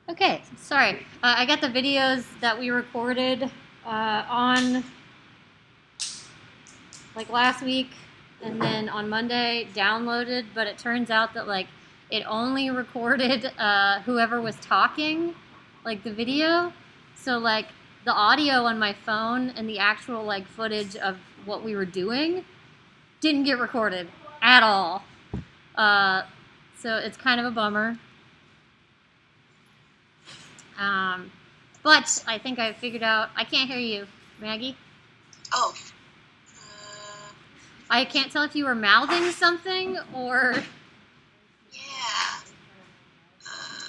Okay, sorry. I got the videos that we recorded on like last week and then on Monday downloaded, but it turns out that like it only recorded whoever was talking, like the video. So like the audio on my phone and the actual like footage of what we were doing didn't get recorded at all. So it's kind of a bummer. But I think I figured out. I can't hear you, Maggie. Oh. I can't tell if you were mouthing something or. Yeah.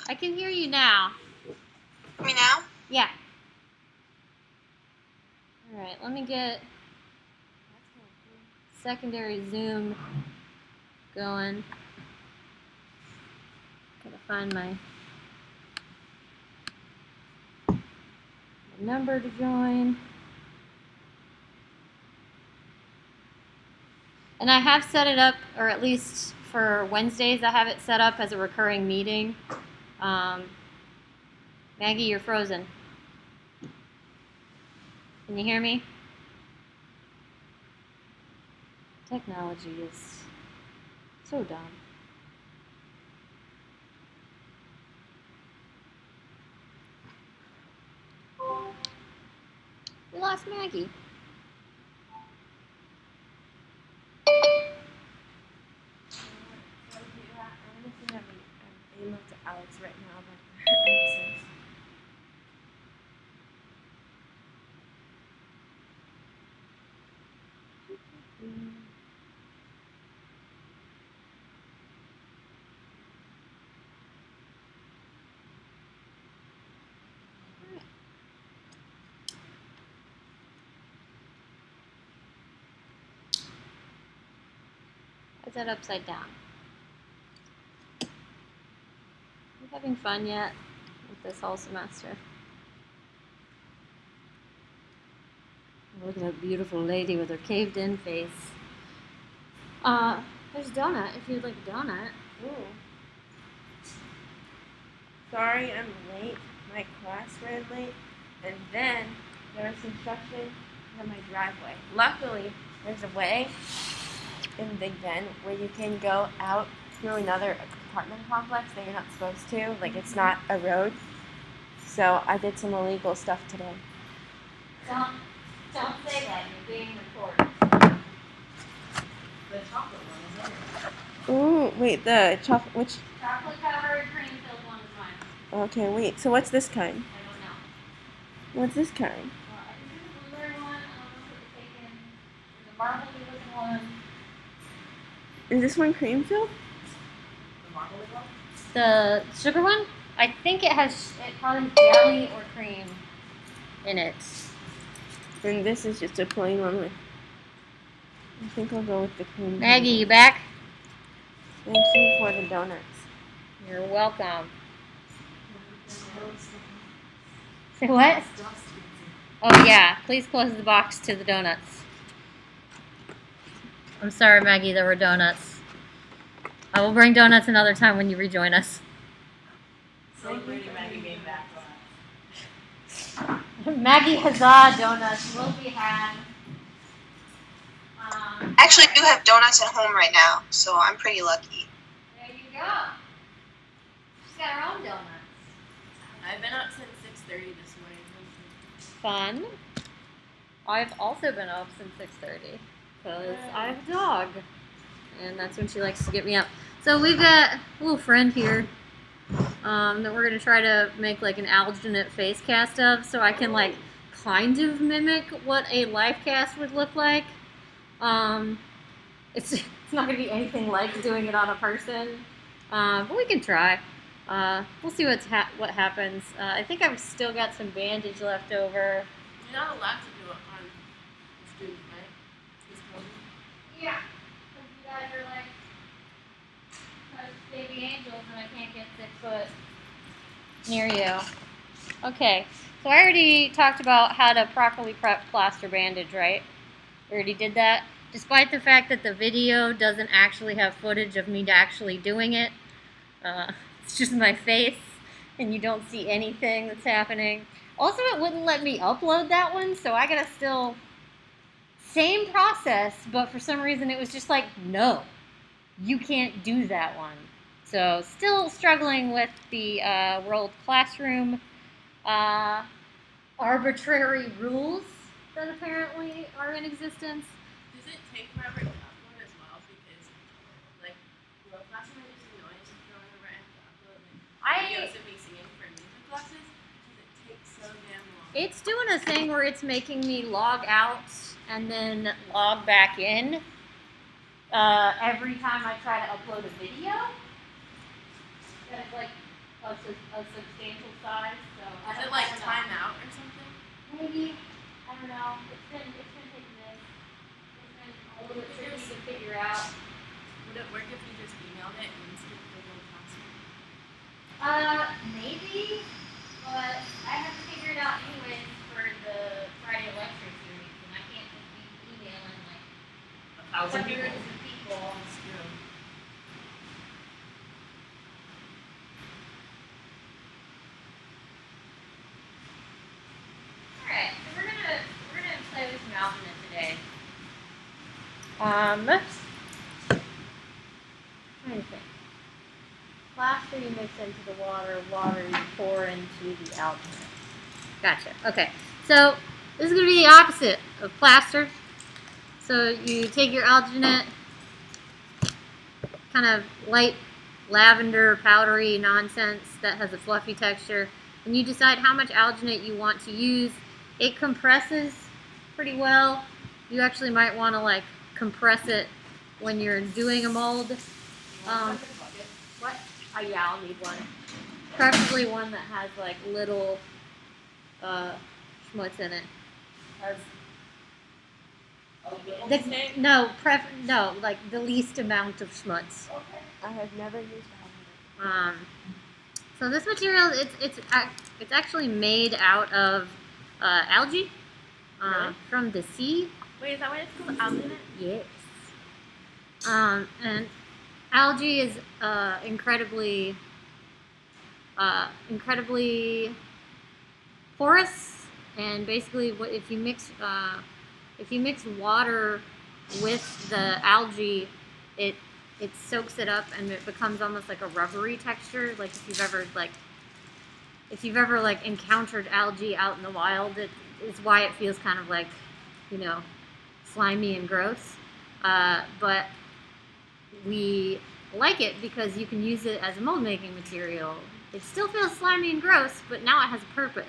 I can hear you now. Me now? Yeah. All right. Let me get secondary Zoom going. Gotta find my number to join. And I have set it up, or at least for Wednesdays, I have it set up as a recurring meeting. Maggie, you're frozen. Can you hear me? Technology is so dumb. We lost Maggie. Email to Alex right now about her answers. Is that upside down? Are you having fun yet with this whole semester? Look at that beautiful lady with her caved-in face. There's a donut if you'd like a donut. Ooh. Sorry, I'm late. My class ran late, and then there was construction in my driveway. Luckily, there's a way in Big Bend where you can go out through another apartment complex that you're not supposed to. Like, it's not a road. So I did some illegal stuff today. Don't say that. You're being recorded. The chocolate one is in it. Ooh, wait, the chocolate, which? Chocolate covered cream-filled one is mine. Okay, wait, so what's this kind? I don't know. What's this kind? I think there's a blueberry one. I don't know if it's taken. There's a marbled looking one. Is this one cream filled? The marmalade one? The sugar one? I think it probably has jelly or cream in it. And this is just a plain one with. I think I'll go with the cream. Maggie, you back? Thank you for the donuts. You're welcome. Say what? Oh yeah, please close the box to the donuts. I'm sorry, Maggie, there were donuts. I will bring donuts another time when you rejoin us. Celebrating Maggie being back. Maggie Huzzah donuts will be had. I actually do have donuts at home right now, so I'm pretty lucky. There you go. She's got her own donuts. I've been up since 6:30 this morning. Fun. I've also been up since 6:30 because I have a dog, and that's when she likes to get me up. So we've got a little friend here that we're gonna try to make like an Alginate face cast of, so I can like kind of mimic what a live cast would look like. It's not gonna be anything like doing it on a person, but we can try. We'll see what happens. I think I've still got some bandage left over. You're not allowed to do it on the student, right? It's COVID. Yeah, because you guys are like baby angels, and I can't get 6 foot near you. Okay, so I already talked about how to properly prep plaster bandage, right? We already did that. Despite the fact that the video doesn't actually have footage of me actually doing it, it's just my face and you don't see anything that's happening. Also, it wouldn't let me upload that one, so I gotta still, same process, but for some reason it was just like, no, you can't do that one. So still struggling with the World Classroom arbitrary rules that apparently are in existence. Does it take forever to upload as well? Because, like, World Classroom is just annoying whenever I have to upload videos of me singing for music classes because it takes so damn long. It's doing a thing where it's making me log out and then log back in every time I try to upload a video. That is like a substantial size. So Is it like time out or something? Maybe. I don't know. It's been taking this. It's been a little bit tricky to figure out. Would it work if you just emailed it and skipped the World Classroom? Maybe, but I have to figure it out anyways for the Friday lecture series, and I can't just be emailing like hundreds of people. That's true. Alright, so we're gonna play with some Alginate today. Trying to think. Plaster you mix into the water, water you pour into the alginate. Gotcha. Okay. So this is gonna be the opposite of plaster. So you take your alginate, kind of light lavender powdery nonsense that has a fluffy texture, and you decide how much alginate you want to use. It compresses pretty well. You actually might want to like compress it when you're doing a mold. What? Oh yeah, I'll need one. Preferably one that has like little schmutz in it. No, like the least amount of schmutz. I have never used Alginate. So this material, it's actually made out of algae Really? from the sea. Wait, is that why it's called Alginate? Yes. And algae is incredibly porous, and basically, if you mix water with the algae, it soaks it up and it becomes almost like a rubbery texture. Like if you've ever encountered algae out in the wild, it is why it feels kind of like, slimy and gross. But we like it because you can use it as a mold making material. It still feels slimy and gross, but now it has a purpose.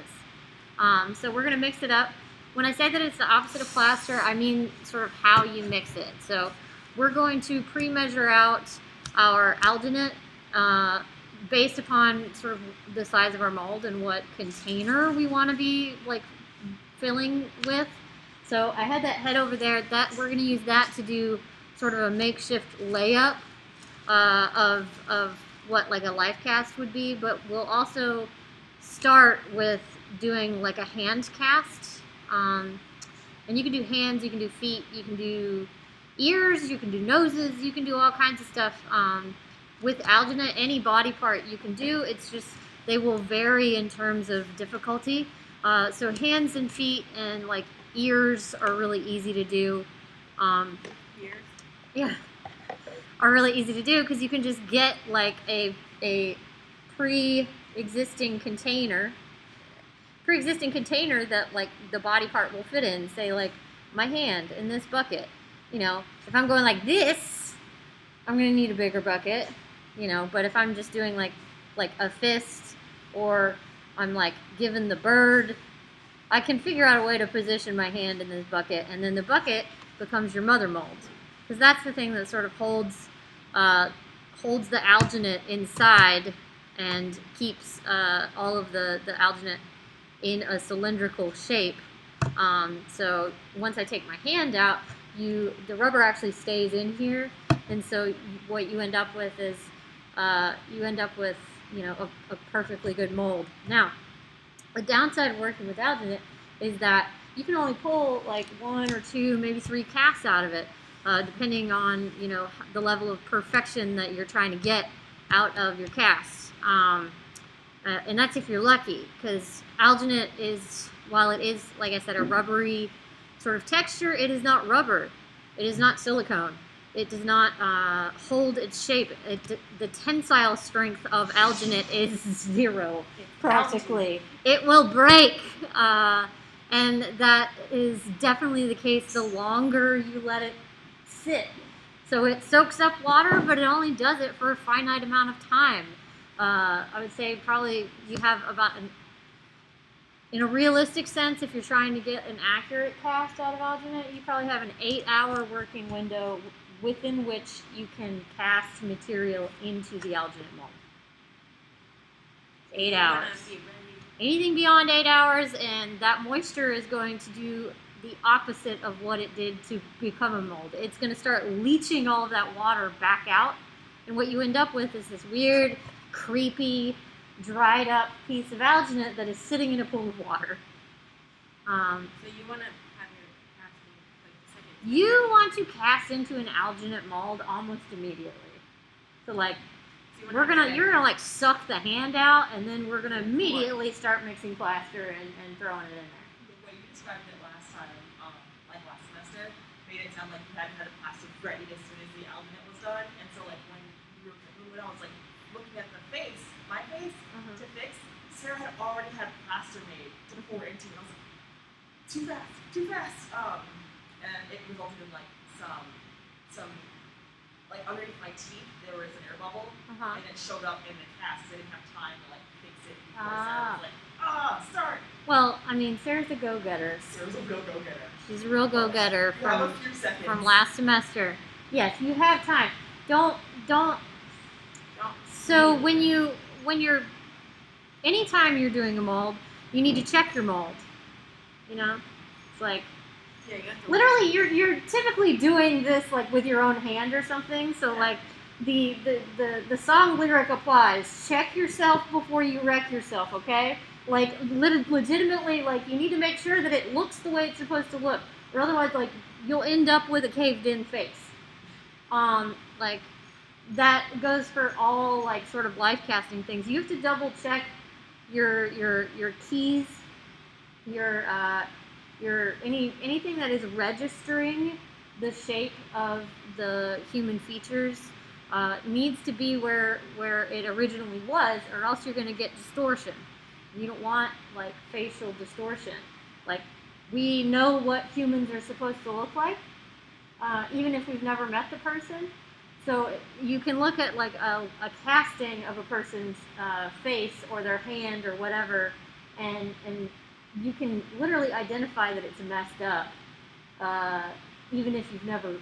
So we're gonna mix it up. When I say that it's the opposite of plaster, I mean sort of how you mix it. So we're going to pre-measure out our alginate based upon sort of the size of our mold and what container we want to be filling with. So I had that head over there. That we're going to use that to do sort of a makeshift layup of what a life cast would be. But we'll also start with doing a hand cast. And you can do hands, you can do feet, you can do ears, you can do noses, you can do all kinds of stuff. With alginate, any body part you can do. It's just they will vary in terms of difficulty. So hands and feet and ears are really easy to do. Ears? Yeah, are really easy to do because you can just get a pre-existing container that the body part will fit in. Say my hand in this bucket. If I'm going like this, I'm gonna need a bigger bucket. But if I'm just doing like a fist, or I'm giving the bird, I can figure out a way to position my hand in this bucket, and then the bucket becomes your mother mold, because that's the thing that sort of holds the alginate inside and keeps all of the alginate in a cylindrical shape. So once I take my hand out, the rubber actually stays in here, and so what you end up with is a perfectly good mold. Now, the downside of working with alginate is that you can only pull 1 or 2, maybe 3 casts out of it, depending on the level of perfection that you're trying to get out of your casts. And that's if you're lucky, because alginate is, while it is, like I said, a rubbery sort of texture, it is not rubber. It is not silicone. It does not hold its shape. The tensile strength of alginate is zero, practically. It will break. And that is definitely the case the longer you let it sit. So it soaks up water, but it only does it for a finite amount of time. I would say probably you have about in a realistic sense, if you're trying to get an accurate cast out of alginate, you probably have an 8-hour working window within which you can cast material into the alginate mold. 8 hours. Anything beyond 8 hours, and that moisture is going to do the opposite of what it did to become a mold. It's going to start leaching all of that water back out, and what you end up with is this weird, creepy, dried up piece of alginate that is sitting in a pool of water. So you want to have your casting like the second. You want to cast into an alginate mold almost immediately. So like So you're gonna like suck the hand out, and then we're gonna immediately start mixing plaster and throwing it in there. The way you described it last time, like last semester, made it sound like you had the plastic ready as soon as the alginate was done. And so like when I was like looking at the face, my face to fix, Sarah had already had plaster made to pour into, and I was like, too fast. And it resulted in like some like underneath my teeth there was an air bubble, and it showed up in the cast. So I didn't have time to like fix it before Sarah was like, start. Well, I mean, Sarah's a go-getter. Sarah's a real go-getter. She's a real go-getter You have a few seconds. from last semester. Yes, you have time. Don't. So when you're, anytime you're doing a mold, you need to check your mold. You know, it's like Yeah, you have to literally you're typically doing this like with your own hand or something. So like the song lyric applies. Check yourself before you wreck yourself. Okay. Like legitimately, like you need to make sure that it looks the way it's supposed to look, or otherwise, like you'll end up with a caved-in face. Like that goes for all like sort of life casting things. You have to double check your keys, your anything that is registering the shape of the human features needs to be where it originally was, or else you're going to get distortion. You don't want like facial distortion. Like we know what humans are supposed to look like, even if we've never met the person. So you can look at like a casting of a person's face or their hand or whatever, and you can literally identify that it's messed up, even if you've never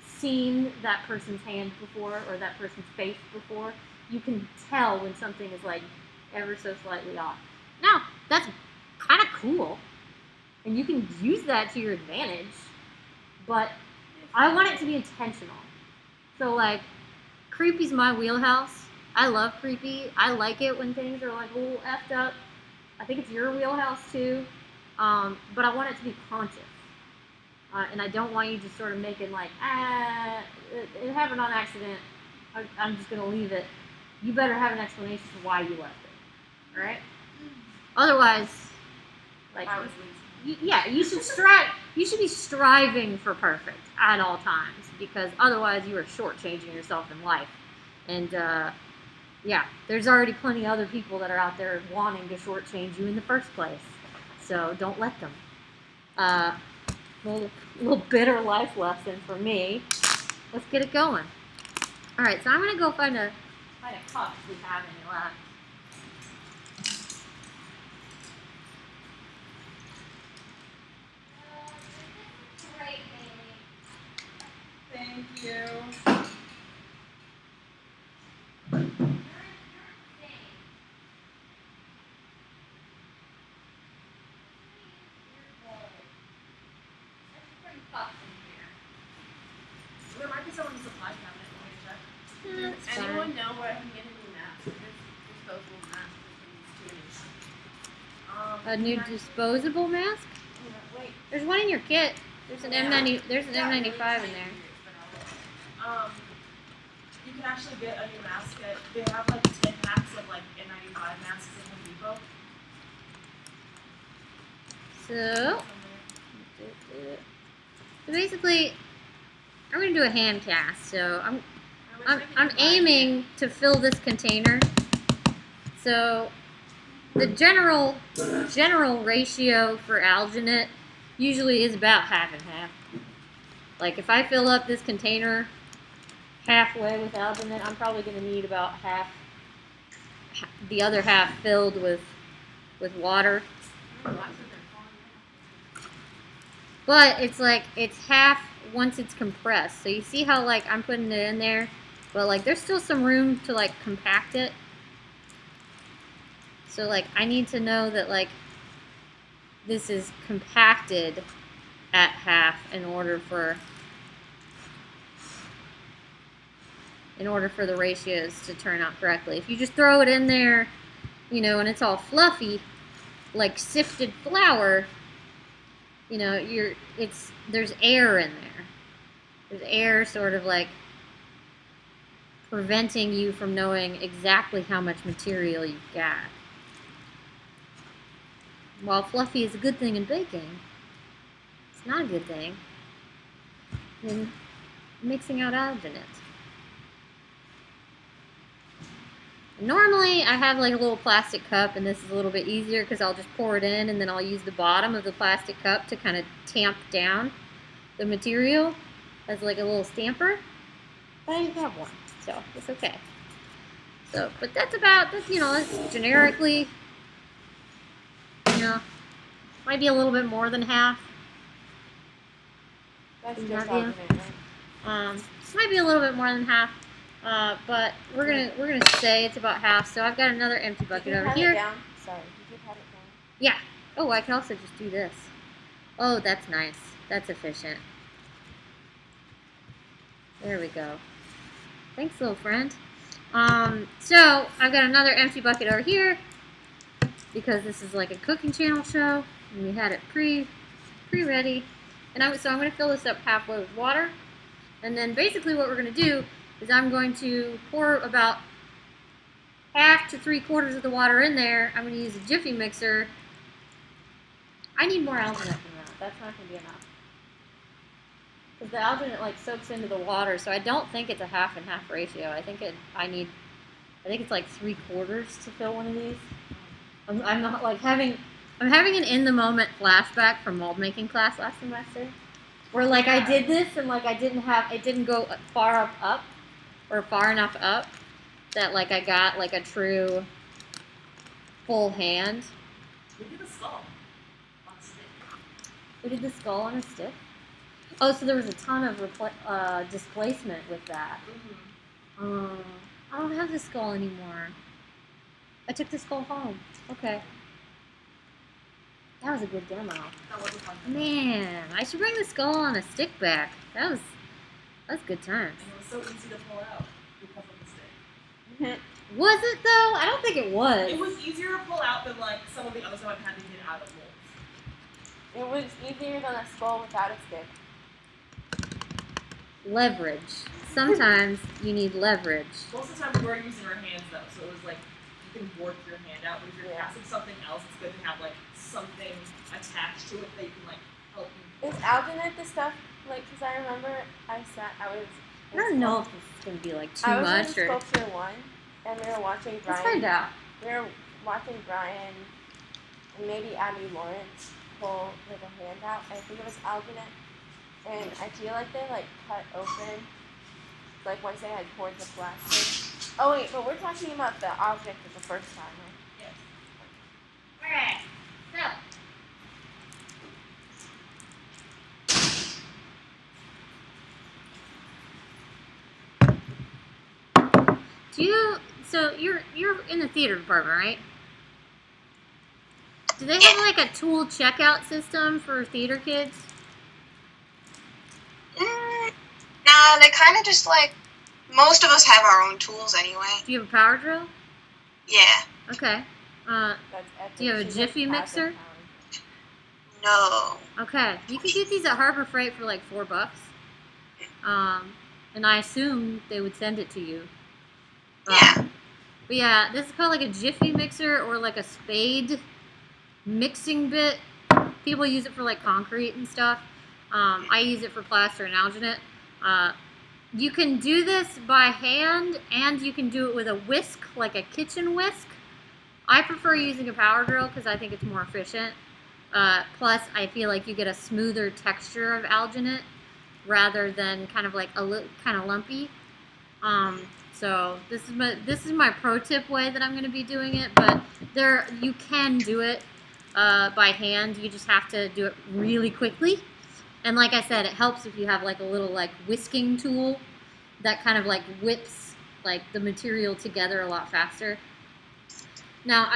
seen that person's hand before or that person's face before. You can tell when something is like ever so slightly off. Now, that's kind of cool, and you can use that to your advantage, but I want it to be intentional. So, like, creepy's my wheelhouse. I love creepy. I like it when things are, like, a little effed up. I think it's your wheelhouse, too, but I want it to be conscious, and I don't want you just sort of making, like, it happened on accident. I'm just going to leave it. You better have an explanation for why you left it, all right? Otherwise, like, I was lazy. you should strive. You should be striving for perfect at all times, because otherwise you are shortchanging yourself in life. And there's already plenty of other people that are out there wanting to shortchange you in the first place. So don't let them. Little bitter life lesson for me. Let's get it going. All right, so I'm gonna go find a cup if we have any left. Thank you. There might be someone in the supply cabinet. Let me check. Anyone know where I can get a new mask? There's disposable masks. A new disposable mask? Wait. There's one in your kit. There's an M90. There's an M95 in there. You can actually get a new mask. They have like 10 packs of like N95 masks at Home Depot. So basically, I'm gonna do a hand cast. So I'm aiming to fill this container. So the general ratio for alginate usually is about half and half. Like if I fill up this container halfway with alginate, I'm probably going to need about the other half filled with water. But it's like it's half once it's compressed. So you see how like I'm putting it in there, but like there's still some room to like compact it. So like I need to know that like this is compacted at half in order for the ratios to turn out correctly. If you just throw it in there, you know, and it's all fluffy, like sifted flour, you know, there's air in there. There's air sort of like preventing you from knowing exactly how much material you've got. While fluffy is a good thing in baking, it's not a good thing in mixing out alginate. Normally, I have like a little plastic cup, and this is a little bit easier because I'll just pour it in, and then I'll use the bottom of the plastic cup to kind of tamp down the material as like a little stamper. But I didn't have one, so it's okay. So, but that's generically, you know, might be a little bit more than half. That's Is just that you? alginate, right? Might be a little bit more than half. But we're gonna say it's about half. So I've got another empty bucket over here. It down? Sorry, did you pat it down? Yeah. Oh, I can also just do this. Oh, that's nice. That's efficient. There we go. Thanks, little friend. So I've got another empty bucket over here because this is like a cooking channel show, and we had it pre-ready. And so I'm gonna fill this up halfway with water, and then basically what we're gonna do is I'm going to pour about half to 3/4 of the water in there. I'm going to use a Jiffy mixer. I need more alginate than that. That's not going to be enough. Because the alginate like soaks into the water, so I don't think it's a half and half ratio. I think it's like 3/4 to fill one of these. I'm not like I'm having an in the moment flashback from mold making class last semester, where like I did this and like it didn't go far up. Or far enough up that like I got like a true full hand. We did the skull on a stick. We did the skull on a stick? Oh, so there was a ton of displacement with that. Mm-hmm. I don't have the skull anymore. I took the skull home. Okay. That was a good demo. That was a fun. Man, I should bring the skull on a stick back. That's good times. And it was so easy to pull out because of the stick. Was it though? I don't think it was. It was easier to pull out than like some of the others I've had to get out of molds. It was easier than a skull without a stick. Leverage. Sometimes you need leverage. Most of the time we were using our hands though, so it was like you can work your hand out. But if you're casting something else, it's good to have like something attached to it that you can like help you. Is alginate the stuff, like, because I remember I don't know if this is going to be like too I was much in or. Sculpture 1, and we were watching Let's Brian. find out. We were watching Brian and maybe Abby Lawrence pull like a hand out. I think it was alginate. And I feel like they like cut open, like once they had poured the plastic. Oh wait, but we're talking about the object of the first time, right? Yes. Alright, so. So you're in the theater department, right? Do they have like a tool checkout system for theater kids? Nah, they kind of just like, most of us have our own tools anyway. Do you have a power drill? Yeah. Okay. That's epic. Do you have a She's Jiffy like mixer? No. Okay. You can get these at Harbor Freight for like $4. And I assume they would send it to you. Yeah. But yeah, this is called like a jiffy mixer or like a spade mixing bit. People use it for like concrete and stuff. I use it for plaster and alginate. You can do this by hand, and you can do it with a whisk, like a kitchen whisk. I prefer using a power drill because I think it's more efficient. Plus, I feel like you get a smoother texture of alginate rather than kind of like kind of lumpy. So this is my pro tip way that I'm going to be doing it. But you can do it by hand. You just have to do it really quickly. And like I said, it helps if you have like a little like whisking tool that kind of like whips like the material together a lot faster. Now,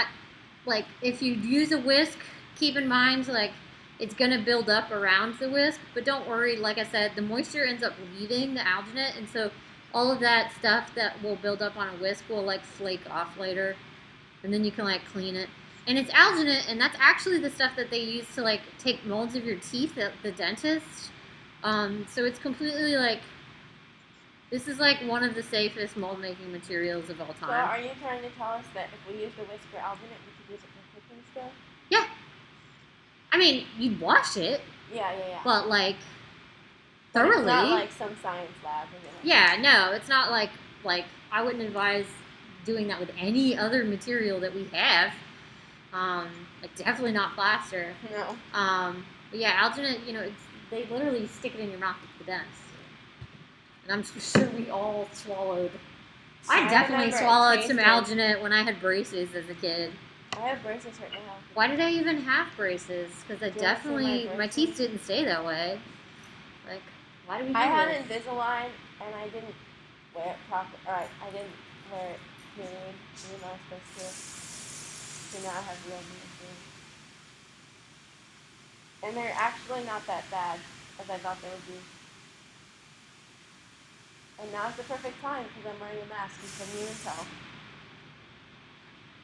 if you use a whisk, keep in mind like it's gonna build up around the whisk, but don't worry. Like I said, the moisture ends up leaving the alginate, and so all of that stuff that will build up on a whisk will like flake off later, and then you can like clean it. And it's alginate, and that's actually the stuff that they use to like take molds of your teeth at the dentist. So it's completely like, this is like one of the safest mold making materials of all So time. are you trying to tell us that if we use the whisk for alginate, we could use it for cooking still? Yeah. I mean, you'd wash it, Yeah. but like But thoroughly. it's not like some science lab. Yeah, no, it's not like I wouldn't advise doing that with any other material that we have. Like definitely not plaster. No. But yeah, alginate, they literally stick it in your mouth with the dentist. And I'm sure we all swallowed. I definitely swallowed some alginate when I had braces as a kid. I have braces right now. Why did I even have braces? Because my teeth didn't stay that way. Like, why do we do I had this? Invisalign, and I didn't wear it proper. I didn't wear it clean, even though I was supposed to. So now I have real braces. And they're actually not that bad as I thought they would be. And now's the perfect time because I'm wearing a mask. You couldn't even tell.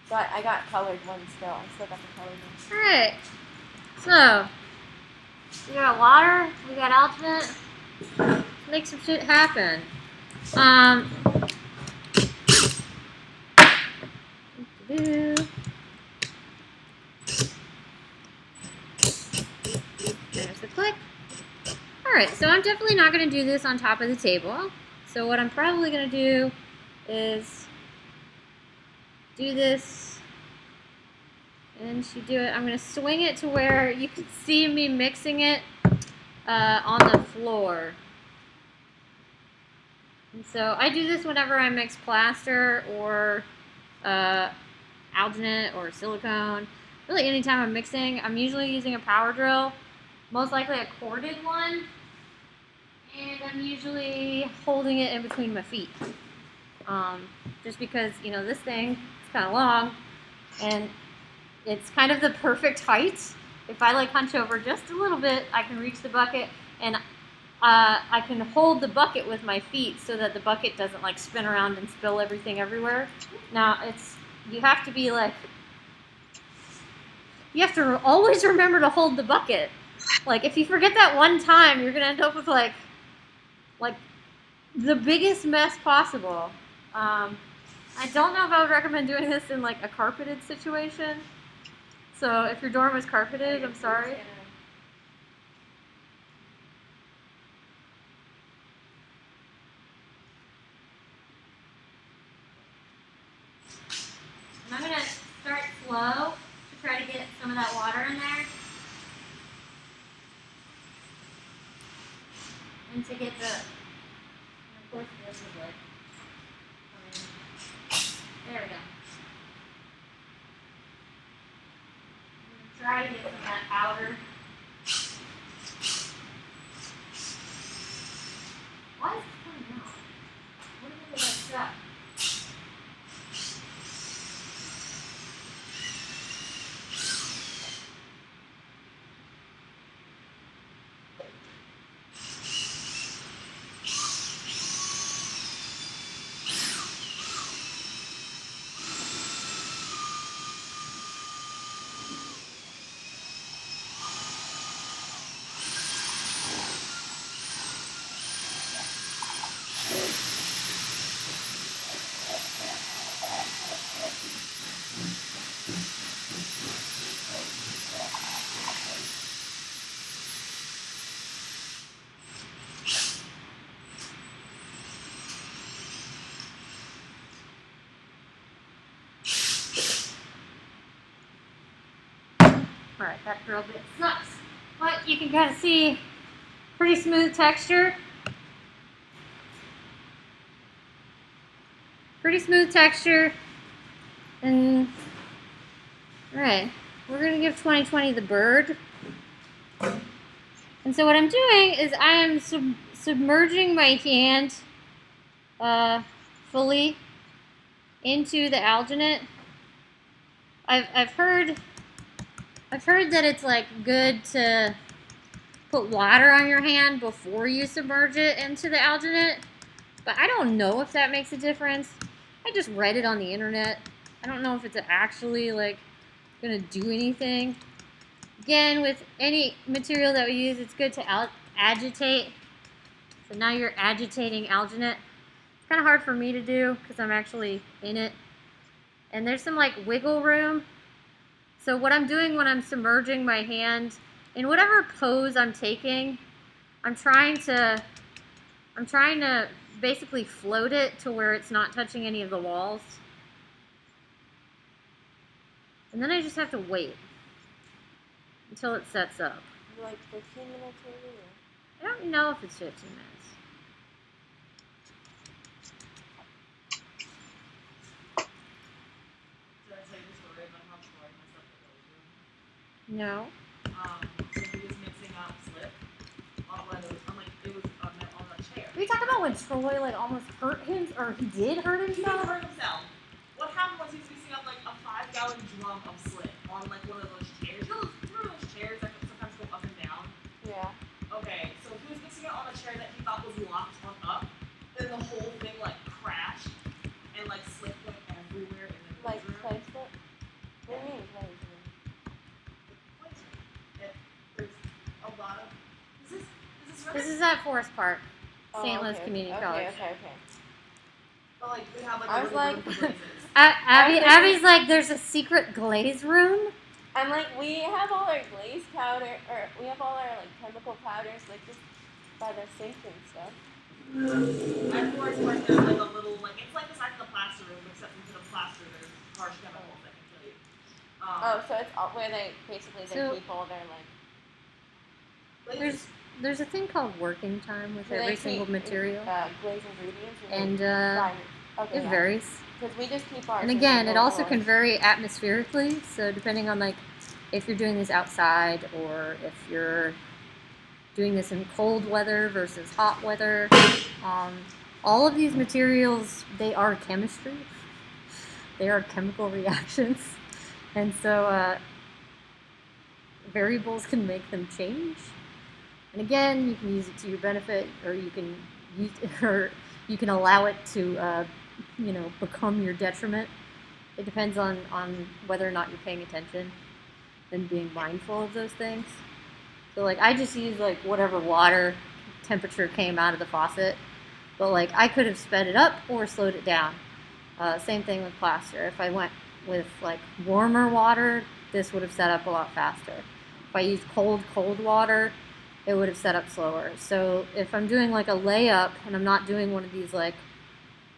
But I got colored ones still. I still got the colored ones. Alright. So, we got water, we got alginate. Let's make some shit happen. There's the click. Alright, so I'm definitely not going to do this on top of the table. So what I'm probably going to do is do this, and she do it. I'm going to swing it to where you can see me mixing it on the floor. And so I do this whenever I mix plaster or alginate or silicone. Really anytime I'm mixing, I'm usually using a power drill, most likely a corded one, and I'm usually holding it in between my feet. Just because, this thing is kind of long, and it's kind of the perfect height. If I hunch over just a little bit, I can reach the bucket, and I can hold the bucket with my feet so that the bucket doesn't spin around and spill everything everywhere. Now, you have to be you have to always remember to hold the bucket. If you forget that one time, you're going to end up with the biggest mess possible. I don't know if I would recommend doing this in a carpeted situation. So if your dorm is carpeted, I'm sorry. And I'm going to start slow to try to get some of that water in there. And to get of course this is there we go. Try to get some of that powder. Why is it coming out? What is it stuff? Alright, that drill bit sucks. But you can kind of see pretty smooth texture. Pretty smooth texture. And, alright, we're going to give 2020 the bird. And so what I'm doing is I am submerging my hand fully into the alginate. I've heard that it's like good to put water on your hand before you submerge it into the alginate, but I don't know if that makes a difference. I just read it on the internet. I don't know if it's actually like gonna do anything. Again, with any material that we use, it's good to agitate. So now you're agitating alginate. It's kind of hard for me to do because I'm actually in it. And there's some like wiggle room. So what I'm doing when I'm submerging my hand, in whatever pose I'm taking, I'm trying to basically float it to where it's not touching any of the walls. And then I just have to wait until it sets up. Like 15 minutes maybe? I don't know if it's 15 minutes. Did I tell you the story about how boring myself in the room? No. So he was mixing up slip on one of those, it was on a chair. Are you talking about when Troy like almost hurt him, or he did hurt He himself? hurt himself. What happened was he was mixing up like a 5-gallon drum of slip on like one of those chairs. You know those chairs that sometimes go up and down? Yeah. Okay, so he was mixing it on a chair that he thought was locked on up. Then the whole thing like crashed and like slip went everywhere in the Like room. placed it? What do you mean placed it? There's a lot of. Is this This is at Forest Park, Oh, St. Louis okay, Community okay, College. Okay. But like we have like I a was living like- room for blazes. Abby's like, there's a secret glaze room. I'm like, we have all our glaze powder, or we have all our like chemical powders, like just by the sink and stuff. At Forest Park, there's like a little like it's like the size of the plaster room, except instead of plaster, there's harsh chemicals that can kill you. Oh, so it's all where they basically So- keep all their like. There's a thing called working time with every single material, Glaze ingredients. and Okay, it yeah. varies. Because we just keep ours. And in again, the it also can doors. vary atmospherically. So depending on like if you're doing this outside or if you're doing this in cold weather versus hot weather, all of these materials, they are chemistry. They are chemical reactions, and so variables can make them change. And again, you can use it to your benefit, or you can use or you can allow it to become your detriment. It depends on whether or not you're paying attention and being mindful of those things. So like I just use like whatever water temperature came out of the faucet, but like I could have sped it up or slowed it down. Same thing with plaster. If I went with like warmer water, this would have set up a lot faster. If I used cold water, it would have set up slower. So if I'm doing like a layup and I'm not doing one of these like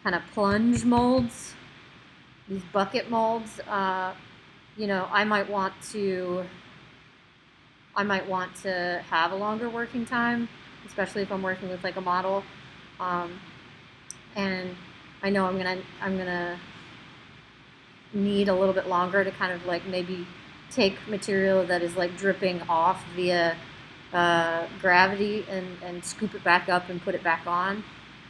kind of plunge molds, these bucket molds, I might want to have a longer working time, especially if I'm working with like a model, and I know I'm gonna need a little bit longer to kind of like maybe take material that is like dripping off via gravity and scoop it back up and put it back on,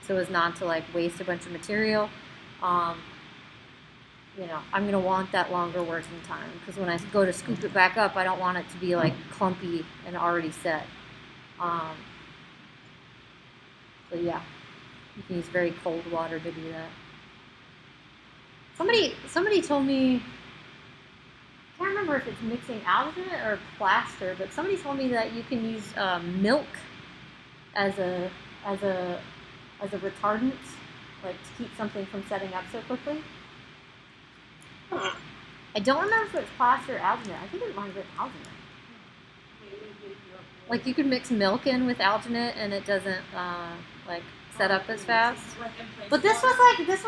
so as not to like waste a bunch of material. I'm gonna want that longer working time because when I go to scoop it back up, I don't want it to be like clumpy and already set. So yeah, you can use very cold water to do that. Somebody told me, I can't remember if it's mixing alginate or plaster, but somebody told me that you can use milk as a retardant, like to keep something from setting up so quickly. I don't remember if it's plaster or alginate. I think it might have been alginate. Like you could mix milk in with alginate and it doesn't like set up as fast. But this was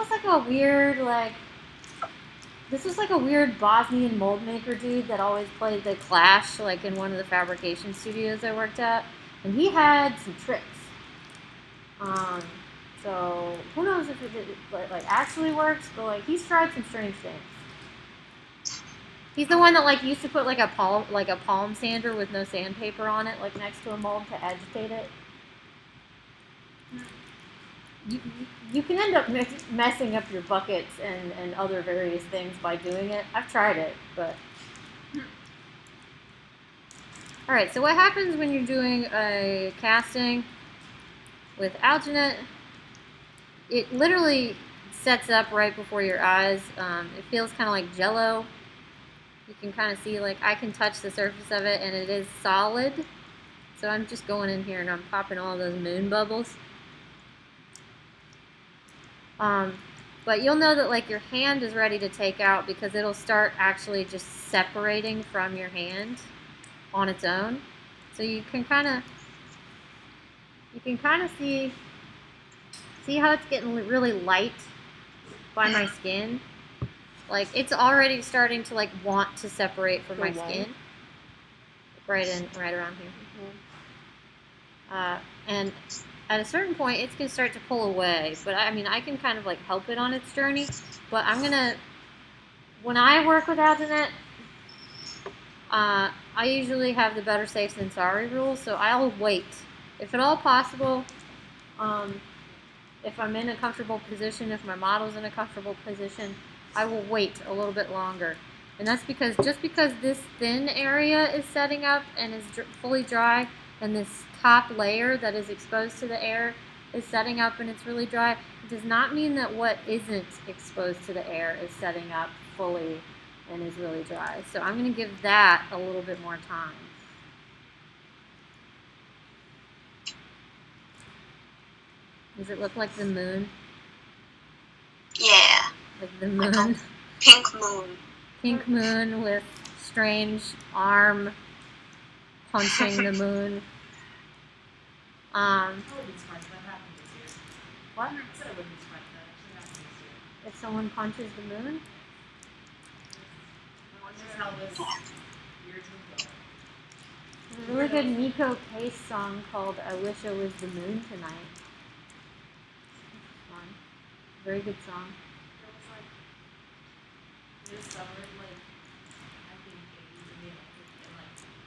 like a weird like this is like a weird Bosnian mold maker dude that always played the Clash, like in one of the fabrication studios I worked at, and he had some tricks. So who knows if it like actually works, but like he's tried some strange things. He's the one that like used to put like a palm sander with no sandpaper on it, like next to a mold to agitate it. You can end up messing up your buckets and other various things by doing it. I've tried it, but all right. So what happens when you're doing a casting with Alginate? It literally sets up right before your eyes. It feels kind of like Jello. You can kind of see, like, I can touch the surface of it, and it is solid. So I'm just going in here and I'm popping all those moon bubbles. But you'll know that, like, your hand is ready to take out because it'll start actually just separating from your hand on its own. So you can kind of see how it's getting really light by my skin. Like, it's already starting to, like, want to separate from my skin. Right around here. And at a certain point, it's going to start to pull away. But, I mean, I can kind of, like, help it on its journey. But I'm going to, when I work with Alginate, I usually have the better safe than sorry rule. So I'll wait. If at all possible, if I'm in a comfortable position, if my model's in a comfortable position, I will wait a little bit longer. And that's because just because this thin area is setting up and is fully dry, and this top layer that is exposed to the air is setting up and it's really dry, it does not mean that what isn't exposed to the air is setting up fully and is really dry. So I'm going to give that a little bit more time. Does it look like the moon? Yeah. Like the moon? Pink moon. Pink moon with strange arm punching the moon. I would be surprised if that happened this year. What? I said I wouldn't be surprised if that actually happened this year. If someone punches the moon? This is how this year's gonna go. There's a really good Nico Case song called I Wish I Was the Moon Tonight. It's fun. Very good song. There was like this summer, like I think it used to be electric and like the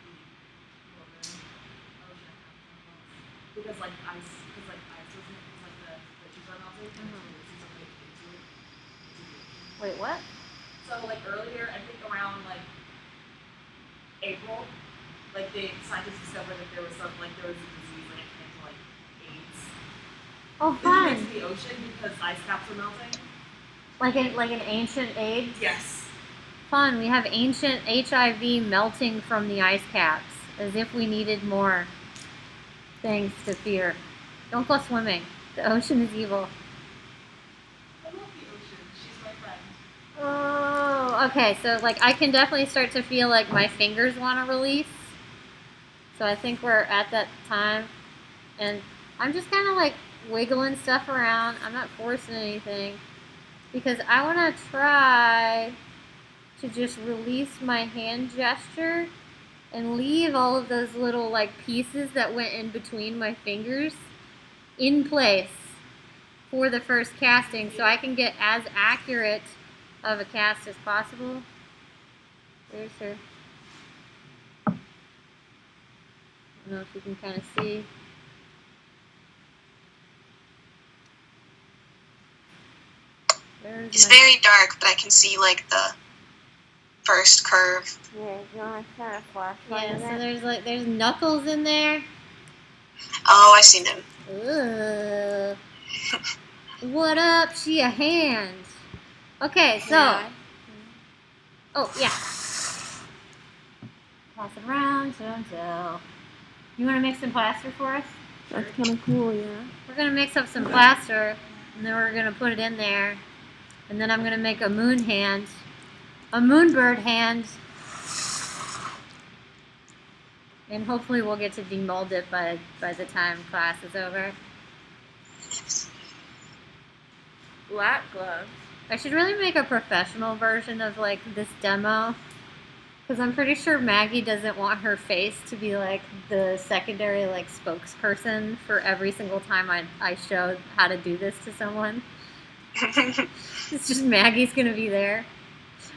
northern ocean because like ice was like the glaciers are melting and it's releasing something into it. Wait, what? So like earlier, I think around like April, like the scientists discovered that there was a disease and it came to like AIDS. Oh, Into fun. the ocean because ice caps were melting. Like an ancient AIDS? Yes. Fun. We have ancient HIV melting from the ice caps, as if we needed more things to fear. Don't go swimming. The ocean is evil. I love the ocean. She's my friend. Oh, okay. So, like, I can definitely start to feel like my fingers want to release. So I think we're at that time. And I'm just kind of, like, wiggling stuff around. I'm not forcing anything. Because I want to try to just release my hand gesture and leave all of those little, like, pieces that went in between my fingers in place for the first casting so I can get as accurate of a cast as possible. There's her. I don't know if you can kind of see. It's very dark, but I can see like the first curve. Yeah, you want to kind of flashlight Yeah, in so it? there's knuckles in there. Oh, I see them. Ugh. What up? She a hand. Okay, so. Yeah. Oh, yeah. Pass it around, so. You want to mix some plaster for us? That's kind of cool, yeah. We're going to mix up some plaster, and then we're going to put it in there. And then I'm going to make a moon hand. A moonbird hand. And hopefully we'll get to demold it by the time class is over. Black gloves. I should really make a professional version of like this demo. Because I'm pretty sure Maggie doesn't want her face to be like the secondary like spokesperson for every single time I show how to do this to someone. It's just Maggie's gonna be there.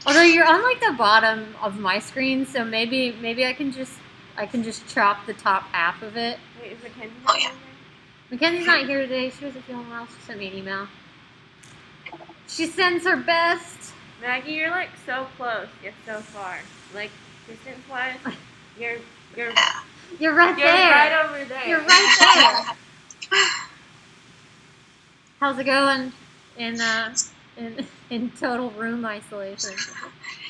Although you're on like the bottom of my screen, so maybe I can just chop the top half of it. Wait, is Mackenzie Oh, not yeah. in there? Mackenzie's not here today. She wasn't feeling well. She sent me an email. She sends her best. Maggie, you're like so close yet so far. Like distance wise, you're You're right you're there. right over there. You're right there. How's it going in total room isolation?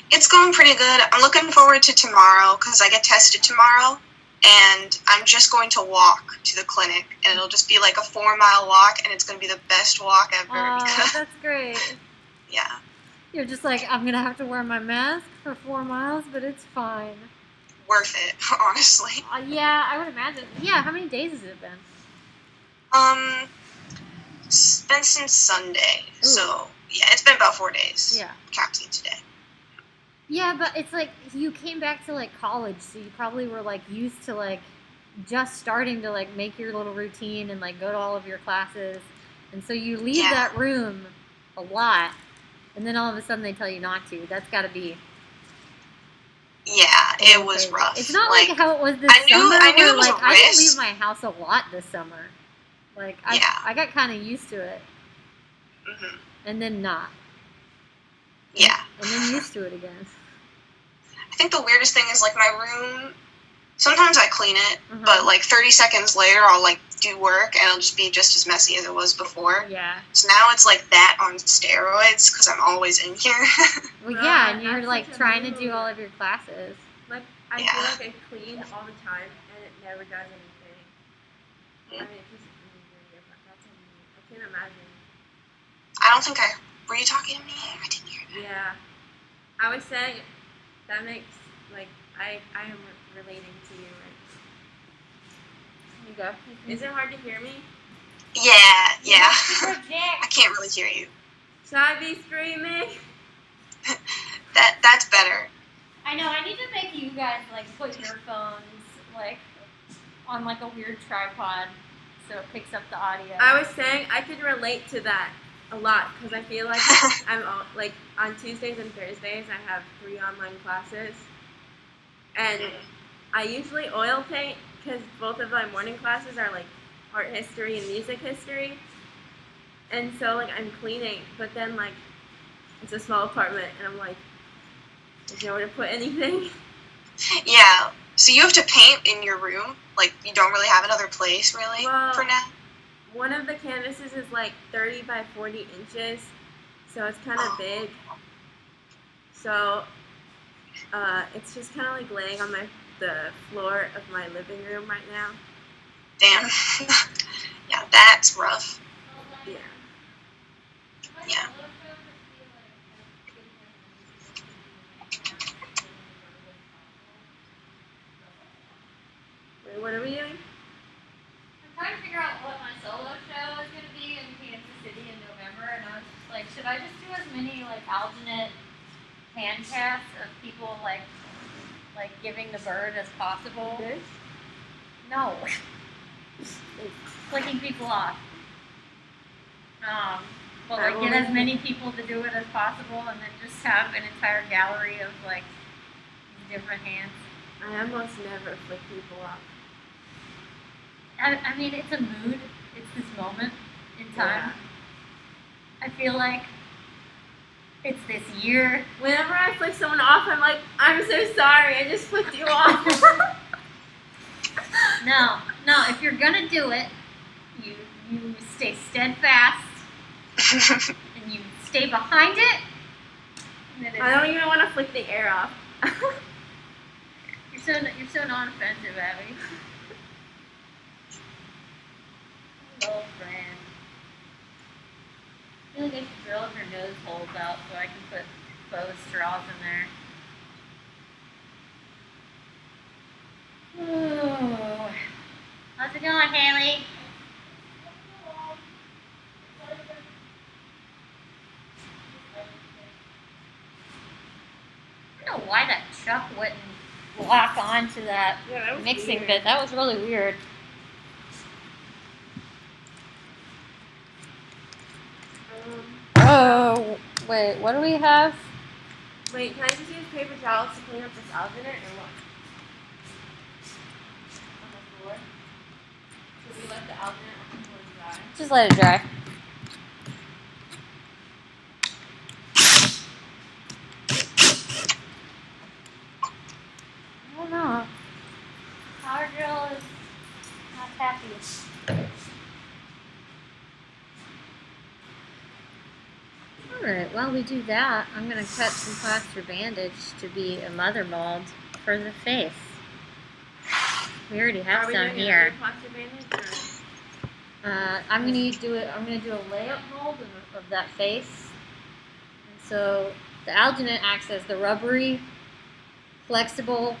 It's going pretty good. I'm looking forward to tomorrow because I get tested tomorrow, and I'm just going to walk to the clinic, and it'll just be like a 4-mile walk, and it's going to be the best walk ever. Oh, because, that's great. yeah, You're just like, I'm gonna have to wear my mask for 4 miles, but it's fine. worth it, honestly. Yeah, I would imagine. Yeah, how many days has it been? It's been since Sunday, Ooh. so yeah, it's been about 4 days. Yeah. Counting today. Yeah, but it's like you came back to like college, so you probably were like used to like just starting to like make your little routine and like go to all of your classes. And so you leave Yeah. that room a lot, and then all of a sudden they tell you not to. That's got to be Yeah, a it little was crazy. rough. It's not like how it was this I knew- summer. I knew where, it was like a I didn't risk. leave my house a lot this summer. Like Yeah. I got kind of used to it, hmm and then not, Yeah. and then used to it again. I think the weirdest thing is like my room. Sometimes I clean it, Mhm. but like 30 seconds later, I'll like do work, and it'll just be just as messy as it was before. Yeah. So now it's like that on steroids because I'm always in here. Well, Right, yeah, and you're that's like such a trying to mood. do all of your classes. Like I Yeah. feel like I clean all the time and it never does anything. I mean, it's just really different. That's a mood. I can't imagine. I don't think I. Were you talking to me? I didn't hear that. Yeah, I was saying that makes like I am relating to you. Right? You go. Is it hard to hear me? Yeah. Project. I can't really hear you. Should I be screaming? That's better. I know. I need to make you guys like put your phones like on like a weird tripod so it picks up the audio. I was saying I could relate to that a lot because I feel like like on Tuesdays and Thursdays I have 3 online classes, and I usually oil paint because both of my morning classes are like art history and music history, and so like I'm cleaning, but then like it's a small apartment and I'm like, there's nowhere to put anything. Yeah. So you have to paint in your room. Like you don't really have another place really Well, for now. One of the canvases is like 30 by 40 inches, so it's kind of big. So it's just kind of like laying on the floor of my living room right now. Damn. Yeah, that's rough. Yeah. Yeah. Wait, what are we doing? I'm trying to figure out what my solo show is going to be in Kansas City in November, and I was just like, should I just do as many like Alginate hand casts of people like giving the bird as possible? This? No. Flicking people off. But like get as many people to do it as possible, and then just have an entire gallery of like different hands. I almost never flick people off. I mean, it's a mood. It's this moment in time. I feel like it's this year. Whenever I flick someone off, I'm like, I'm so sorry, I just flicked you off. No. If you're gonna do it, you stay steadfast and you stay behind it. And then I don't even want to flick the air off. you're so non-offensive, Abby. Hello, friend. I feel like I should drill her nose holes out so I can put faux straws in there. Ooh. How's it going, Haley? rock wouldn't lock onto that Yeah, that was mixing weird. bit. That was really weird. Oh, wait, what do we have? Wait, can I just use paper towels to clean up this alginate or what? On the floor? Should we let the alginate on the floor dry? Just let it dry. I don't know. Power drill is not happy. Alright, while we do that, I'm going to cut some plaster bandage to be a mother mold for the face. We already have Are we some doing here. another plaster bandage or? I'm going to do a layup mold of that face. And so the alginate acts as the rubbery, flexible,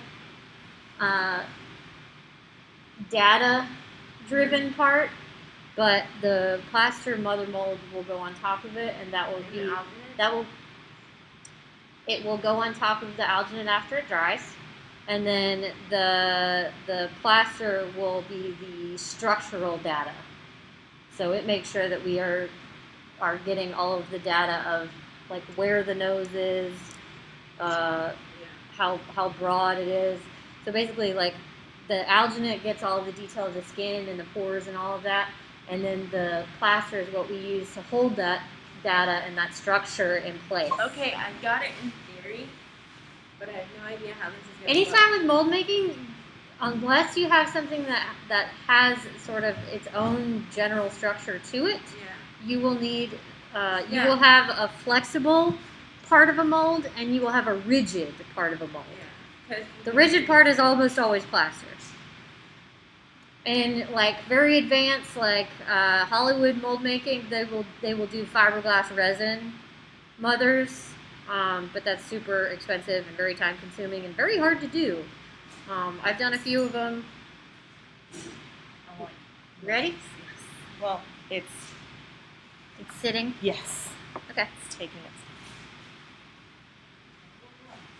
data-driven part, but the plaster mother mold will go on top of it, and that will And be the alginate? it will go on top of the alginate after it dries, and then the plaster will be the structural data. So it makes sure that we are getting all of the data of like where the nose is, how broad it is. So basically, like the alginate gets all of the detail of the skin and the pores and all of that, and then the plaster is what we use to hold that data and that structure in place. Okay, I got it in theory, but I have no idea how this is going to Anytime with mold making, unless you have something that has sort of its own general structure to it, you will need you will have a flexible part of a mold and you will have a rigid part of a mold. Yeah. The rigid part is almost always plaster. And like very advanced, like Hollywood mold making, they will do fiberglass resin mothers, but that's super expensive and very time consuming and very hard to do. I've done a few of them. Ready? Well, it's Sitting. yes. Okay. It's taking it.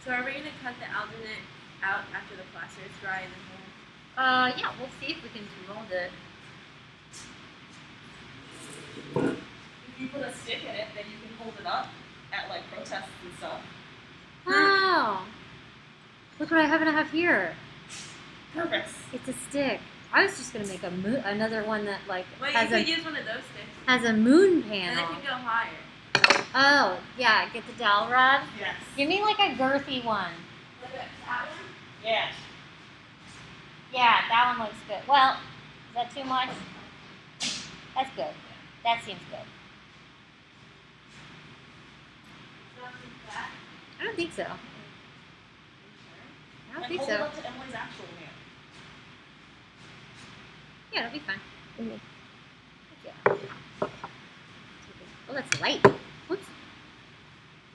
So are we going to cut the alginate out after the plaster is dry and then hold? Yeah, we'll see if we can mold it. If you put a stick in it, then you can hold it up at like protests and stuff. Oh, look what I happen to have here. Perfect. It's a stick. I was just gonna make another one that like Wait, has you a could use one of those sticks. has a moon And it panel. can go higher. Oh, yeah, get the dowel rod. Yes. Give me like a girthy one. Like that one? Yeah. Yeah, that one looks good. Well, is that too much? That's good. That seems good. I don't think so. I don't And think hold it so. up to Emily's actual hand. Yeah, it'll be fine. Yeah. Oh, that's light. Whoops.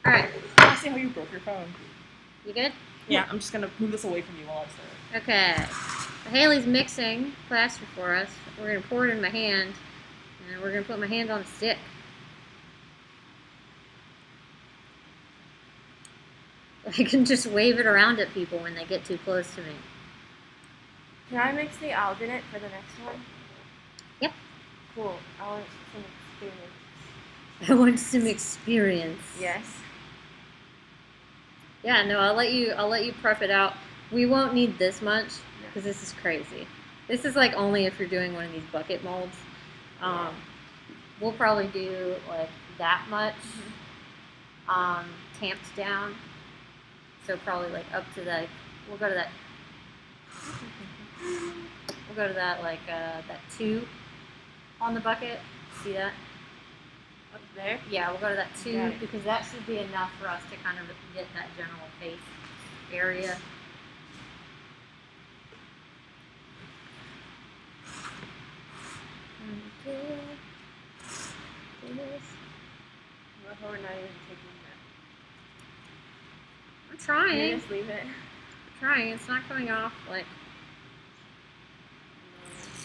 All right. I see how you broke your phone. You good? Yeah, I'm just gonna move this away from you while I start. Okay. Haley's mixing plaster for us. We're gonna pour it in my hand, and we're gonna put my hand on the stick. I can just wave it around at people when they get too close to me. Can I mix the alginate for the next one? Yep. Cool. I want some experience. I want some experience. Yes. Yeah, no, I'll let you prep it out. We won't need this much because this is crazy. This is like only if you're doing one of these bucket molds. We'll probably do like that much, tamped down. So probably like up to that. We'll go to that. We'll go to that like that 2 on the bucket. See that? Up there? Yeah, we'll go to that 2 Got it. because that should be enough for us to kind of get that general face area. Okay. Do this. What if we're not even taking that? I'm Can trying. you just leave it? Trying. It's not coming off like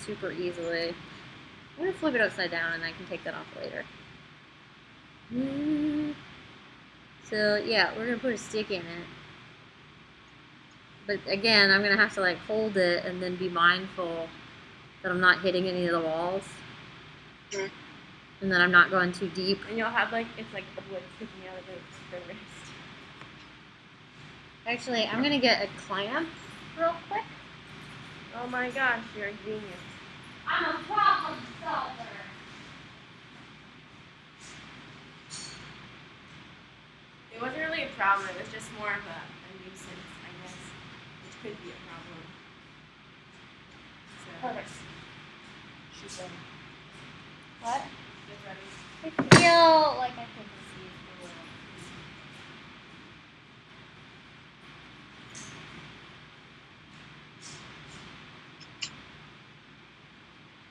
super easily. I'm gonna flip it upside down and I can take that off later. So yeah, we're gonna put a stick in it. But again, I'm gonna have to like hold it and then be mindful that I'm not hitting any of the walls. Mhm. And that I'm not going too deep. And you'll have like, it's like the wood sticking out of the wrist. Actually, I'm gonna get a clamp real quick. Oh my gosh, you're a genius. I'm a problem solver. It wasn't really a problem, it was just more of a nuisance, I guess. Which could be a problem. So, Perfect. She's ready. What? She's ready. I feel like I could just use the little.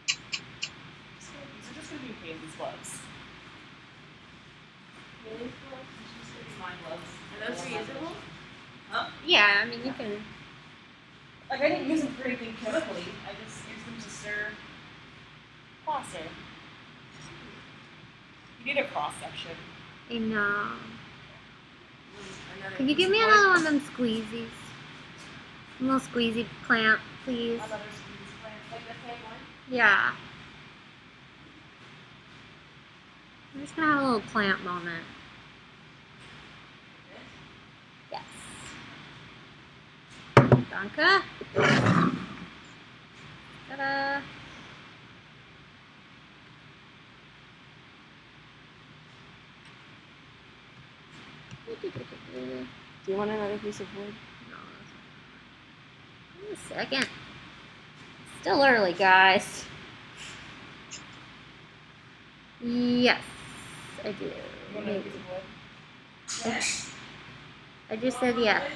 These are just gonna be Haley's gloves. Haley's gloves? These are just gonna be my gloves. are those reusable? Huh? Yeah, I mean you can. Like I didn't use them for anything chemically. I just used them to stir plaster. You need a cross section. I know. Another Can you piece give me of another wood. one of them squeezies? A little squeezy clamp, please. Another squeeze plant. Like the same one? Yeah. I'm just gonna have a little clamp moment. Yes. Danke. Ta-da. Do you want another piece of wood? No, that's fine. Wait a second. Still early, guys. Yes, I do. You want another piece of wood? Yes. I just said yes.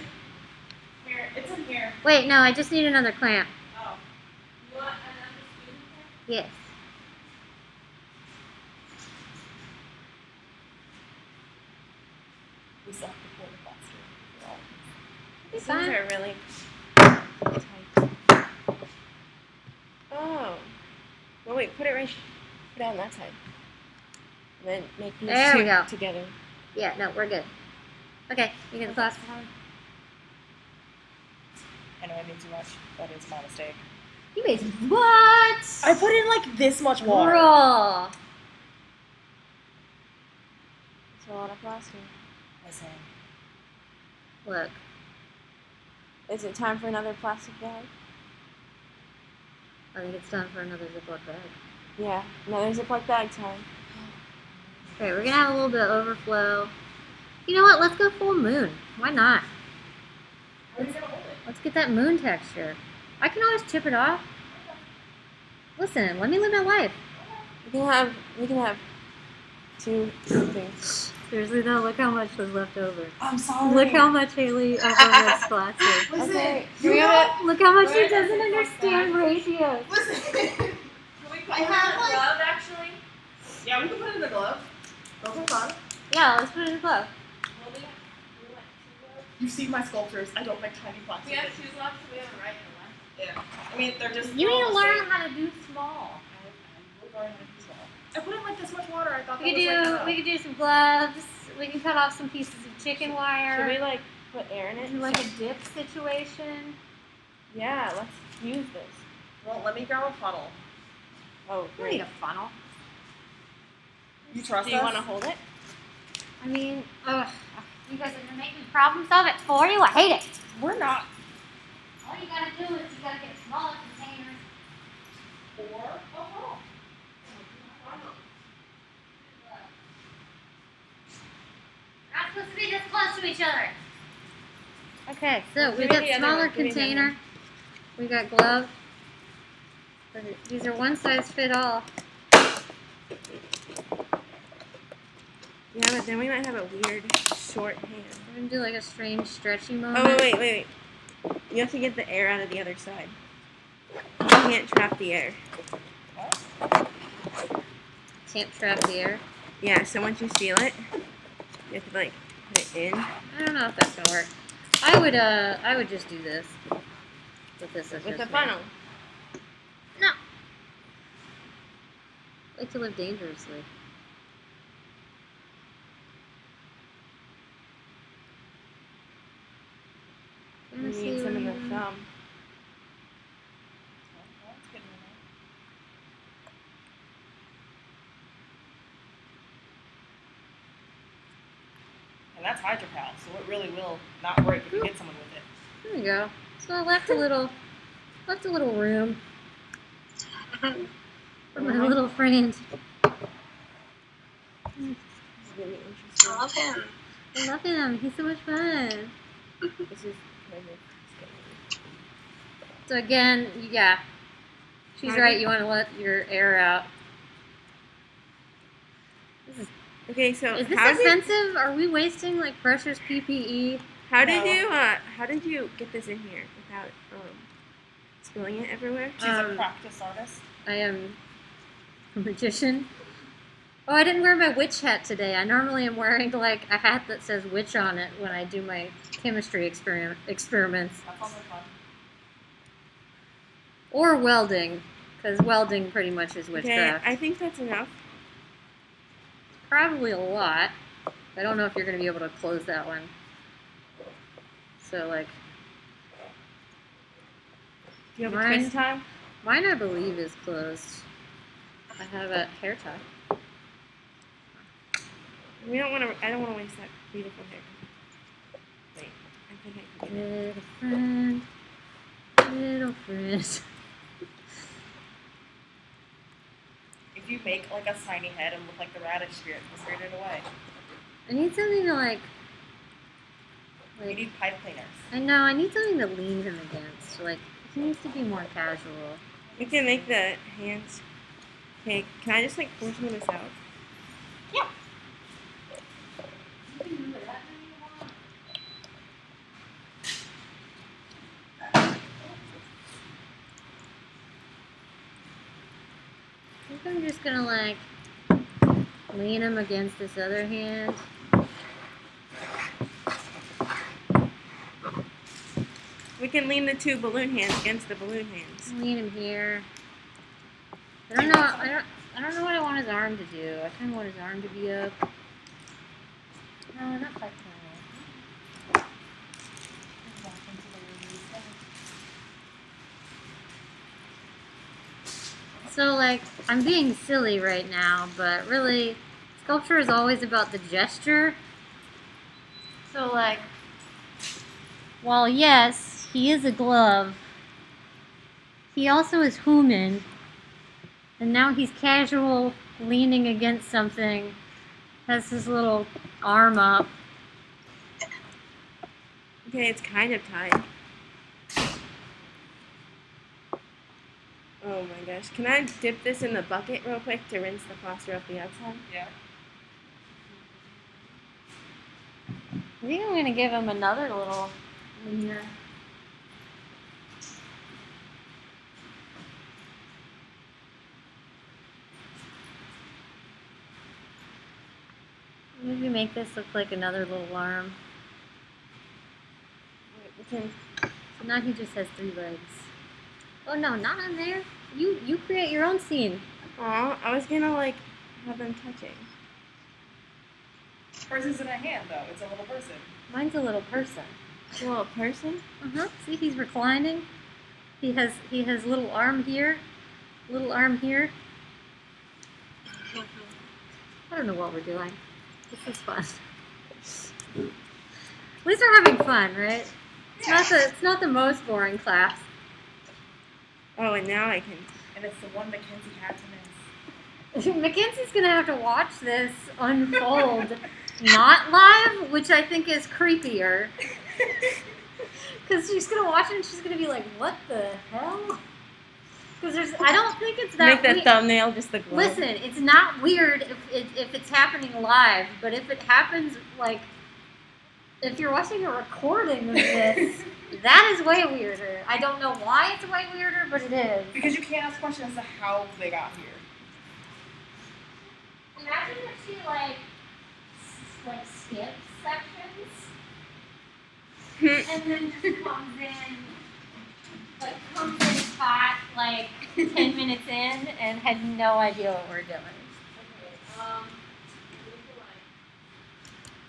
Here, it's in here. Wait, no, I just need another clamp. Oh. You want another spoon? Yes. We still have to pour the plaster. These Fine. are really tight. Oh. Well, wait, put it on that side. And then make these There we two go. together. Yeah, no, we're good. Okay, you get the plaster. I know I made too much. That is my mistake. You made what? I put in like this much water. Girl. It's a lot of plaster. Listen. Look, Is it time for another plastic bag? I think it's time for another Ziploc bag. Yeah, another Ziploc bag time. Okay, we're gonna have a little bit of overflow. You know what? Let's go full moon. Why not? How are you gonna hold it? Let's get that moon texture. I can always chip it off. Listen, let me live my life. We can have two things. Seriously though, look how much was left over. I'm sorry. Look how much Haley overlooks plastic. Listen. Okay, You we know- gotta- Look how much she Where doesn't does it understand ratios. Listen. Can we put I it have in the like- glove actually? Yeah, we can put it in the glove. Those are fun. Yeah, let's put it in the glove. Well, we want two gloves. You see my sculptures. I don't like tiny plastic. We have two gloves, so we have a right and a left. Yeah. I mean, they're just. You need all to the learn same. how to do small. I put in like this much water. I thought We could that was do like we could do some gloves. We can cut off some pieces of chicken Should wire. we like put air in it? Do like a dip situation. Yeah, let's use this. Well, let me grab a funnel. Oh, We don't need great. a funnel. You trust Do you us? want to hold it? I mean, you guys are gonna make me problem solve it for you. I hate it. We're not. All you gotta do is you gotta get a smaller container. Or a funnel. We're not supposed to be this close to each other. Okay, so Give we me got the other smaller one, give me the other container. one. We got glove. These are one size fit all. Yeah, but then we might have a weird short hand. We're gonna do like a strange stretchy Oh, moment. wait. You have to get the air out of the other side. You can't trap the air. Can't trap the air. Yeah, so once you seal it, you have to like put it in. I don't know if that's gonna work. I would just do this. But this is With just the me. funnel. No. I like to live dangerously. You need some of the thumb. Well, that's good to know. And that's hydrocal, so it really will not break if you hit someone with it. There you go. So I left a little room for my little friend. This is really interesting. I love him. I love him. He's so much fun. This is kind of scary. So again, yeah, she's How right. did- You want to let your air out. Okay, so Is this how did offensive? Are we wasting like precious PPE? how No. did you get this in here without spilling it everywhere? She's a practice artist. I am a magician. Oh, I didn't wear my witch hat today. I normally am wearing like a hat that says witch on it when I do my chemistry experiments. That's also fun. Or welding, because welding pretty much is Okay, witchcraft. I think that's enough. Probably a lot. I don't know if you're going to be able to close that one. So, like, Do you have a Mine- twist time? mine I believe is closed. I have a hair tie. We don't want to. I don't want to waste that beautiful hair. Wait, I think I can. Little friend, little friend. If you make like a tiny head and look like the radish spirit, we'll spirit it away. I need something to like. We need pipe cleaners. I know, I need something to lean him against. Like, he needs to be more casual. We can make the hands. Okay, can I just like portion this out? Yeah. I think I'm just gonna like lean him against this other hand. We can lean the two balloon hands against the balloon hands. Lean him here. I don't know. I don't know what I want his arm to do. I kind of want his arm to be up. No, not quite that. So like, I'm being silly right now, but really, sculpture is always about the gesture. So like, while yes, he is a glove, he also is human. And now he's casual, leaning against something, has his little arm up. Okay, it's kind of tied. Oh my gosh. Can I dip this in the bucket real quick to rinse the plaster off the outside? Yeah. I think I'm gonna give him another little leaner. Maybe make this look like another little arm. We can. So now he just has 3 legs. Oh no, not on there. You create your own scene. Aw, I was gonna like have them touching. Hers isn't a hand though, it's a little person. Mine's a little person. A little person? See, he's reclining. He has little arm here, little arm here. I don't know what we're doing. This is fun. At least we're having fun, right? It's not the most boring class. Oh, and now I can. And it's the one Mackenzie had to miss. Mackenzie's gonna have to watch this unfold, not live, which I think is creepier. Because she's gonna watch it and she's gonna be like, "What the hell?" Because I don't think it's that. Make that weird. thumbnail just the glow. Listen, it's not weird if it's happening live, but if it happens like if you're watching a recording of this, that is way weirder. I don't know why it's way weirder, but it is. Because you can't ask questions as to how they got here. Imagine if she like skips sections and then just comes in hot like 10 minutes in and had no idea what we're doing.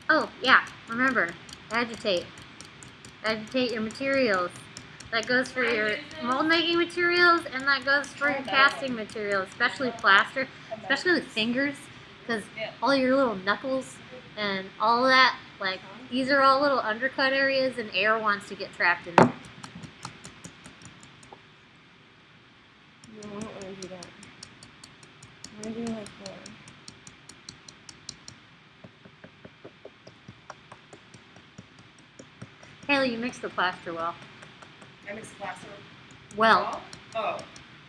Oh yeah, remember, agitate. Agitate your materials. That goes for your mold making materials, and that goes for your casting materials, especially plaster, especially with fingers, because all your little knuckles and all that, like, these are all little undercut areas, and air wants to get trapped in there. No, I don't want to do that. I want to do like more. Haley, you mix the plaster well. I mix the plaster. Well, Oh,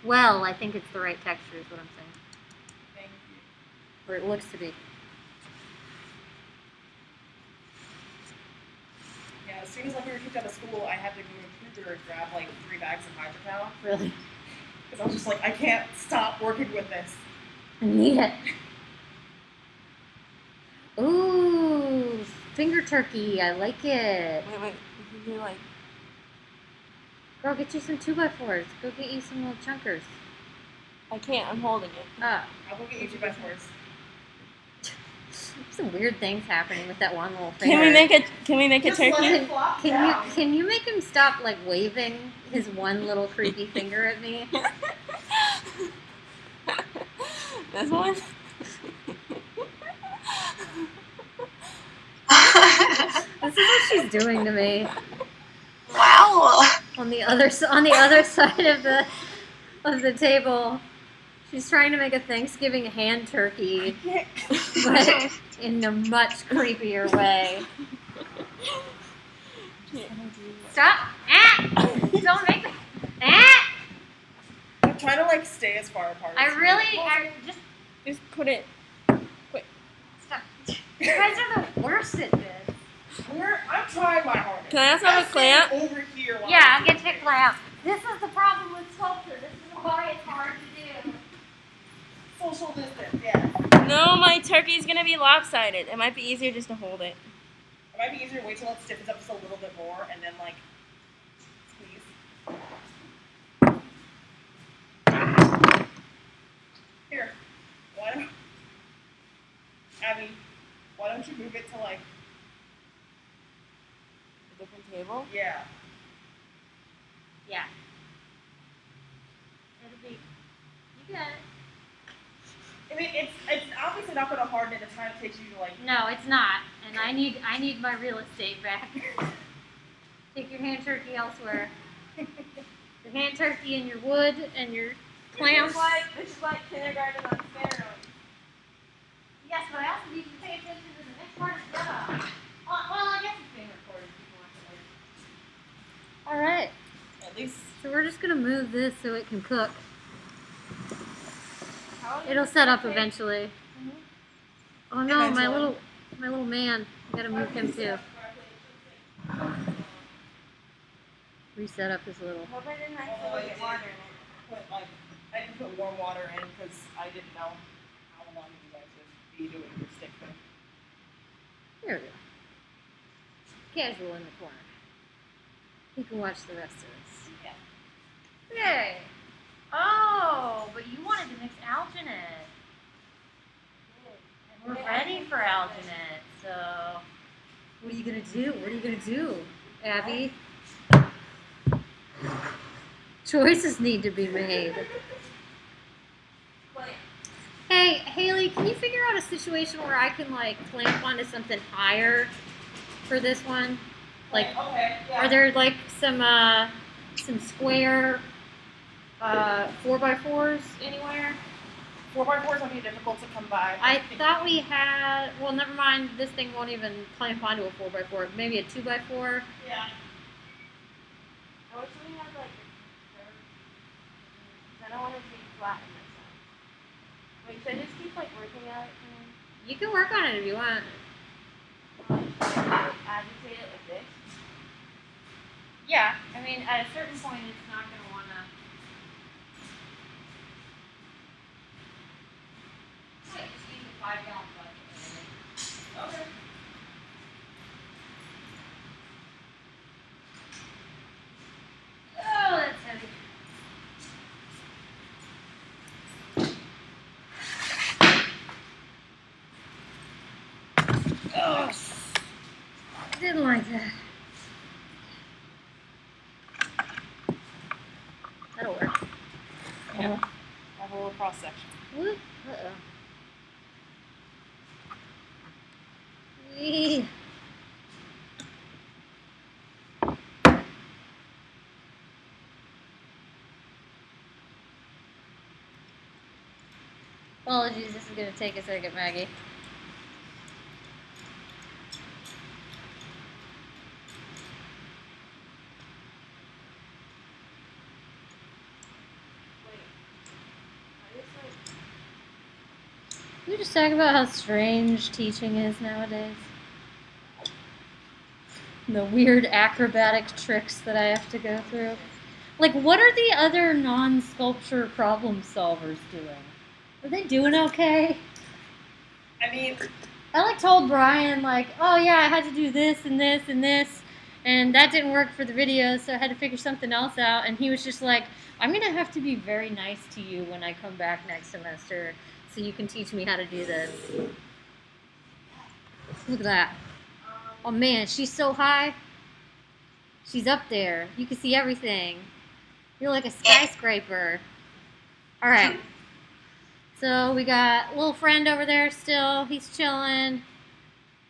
well, I think it's the right texture is what I'm saying. thank you. Or it looks to be. Yeah, as soon as we were kicked out of school, I had to go to Kruger and grab like 3 bags of hydrocal. Really? Because I was just like, I can't stop working with this. I need it. Ooh, finger turkey. I like it. Wait. You can do like. Girl, get you some 2x4s. Go get you some little chunkers. I can't. I'm holding it. Oh, I'll go get you 2x4s. some weird things happening with that one little finger. Can we make a Just let turkey? it flop down. Can you make him stop like waving his one little creepy finger at me? This one? This is what she's doing to me. Wow. On the other side of the table, she's trying to make a Thanksgiving hand turkey, but in a much creepier way. Stop! Ah! Don't make me. Ah! I'm trying to like stay as far apart as I just Just put it. stop. You guys are the worst at this. I'm trying my hardest. Can I also have a I'm standing clamp? over here while Yeah, I'm get doing your clamp. This is the problem with sculpture. This is why it's hard to do. social distance, yeah. No, my turkey's gonna be lopsided. It might be easier just to hold it. It might be easier to wait till it stiffens up just a little bit more and then like squeeze. Here. Abby, why don't you move it to like A different table? yeah. Yeah. It'll be. You got it. I mean it's obviously not gonna harden in the time it takes you to like No, it's not. And I need my real estate back. Take your hand turkey elsewhere. Your hand turkey and your wood and your clamps. This is like kindergarten on steroids. Yes, but I also need you to pay attention to the next part of the job. Well, I guess it's being recorded if you want to later. All right. at least So we're just gonna move this so it can cook. How is It'll it set up okay? eventually. Oh no, my Eventually. little man. I gotta move him too. Reset up his little. Hope I didn't accidentally get water in it. put like I didn't put warm water in because I didn't know how long you guys would be doing your stick thing. There we go. Casual in the corner. You can watch the rest of this. Yeah. Yay! Oh, but you wanted to mix alginate. And we're ready for alginate. So, what are you gonna do? What are you gonna do, Abby? Choices need to be made. Hey, Haley, can you figure out a situation where I can like clamp onto something higher for this one? Like, okay, yeah. are there like some square 4x4s anywhere? 4x4s would be difficult to come by. I thought we had. Well, never mind. This thing won't even clamp onto a 4x4. Maybe a 2x4. Yeah. I wish we had like a curve. I don't want it to be flat in this side. Wait, should I just keep like working at it? You can work on it if you want. Agitate it like this. Yeah, I mean, at a certain point, it's not going to want to. Just use a 5-gallon bucket. Okay. Oh, that's heavy. Oh, I didn't like that. That'll work. Yeah. Have a little cross section. Whoop. Eee. Apologies, this is going to take a second, Maggie. Can we just talk about how strange teaching is nowadays? The weird acrobatic tricks that I have to go through. Like, what are the other non-sculpture problem solvers doing? Are they doing okay? I mean, I like told Brian, like, oh yeah, I had to do this and this and this, and that didn't work for the video, so I had to figure something else out. And he was just like, I'm gonna have to be very nice to you when I come back next semester, so you can teach me how to do this. Look at that. Oh man, she's so high. She's up there. You can see everything. You're like a skyscraper. All right. So we got little friend over there still. He's chilling.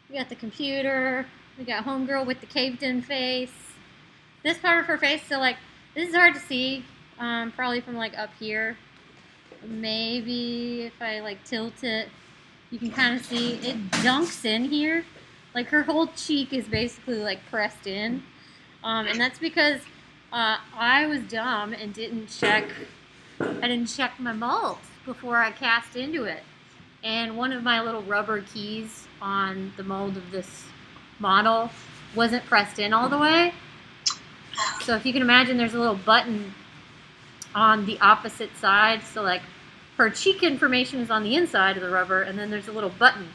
We got the computer. We got homegirl with the caved in face. This part of her face, so like, this is hard to see. Probably from like up here. Maybe if I like tilt it, you can kind of see it dunks in here. Like her whole cheek is basically like pressed in. And that's because I was dumb and didn't check my mold before I cast into it. And one of my little rubber keys on the mold of this model wasn't pressed in all the way. So if you can imagine, there's a little button on the opposite side. So like her cheek information is on the inside of the rubber, and then there's a little button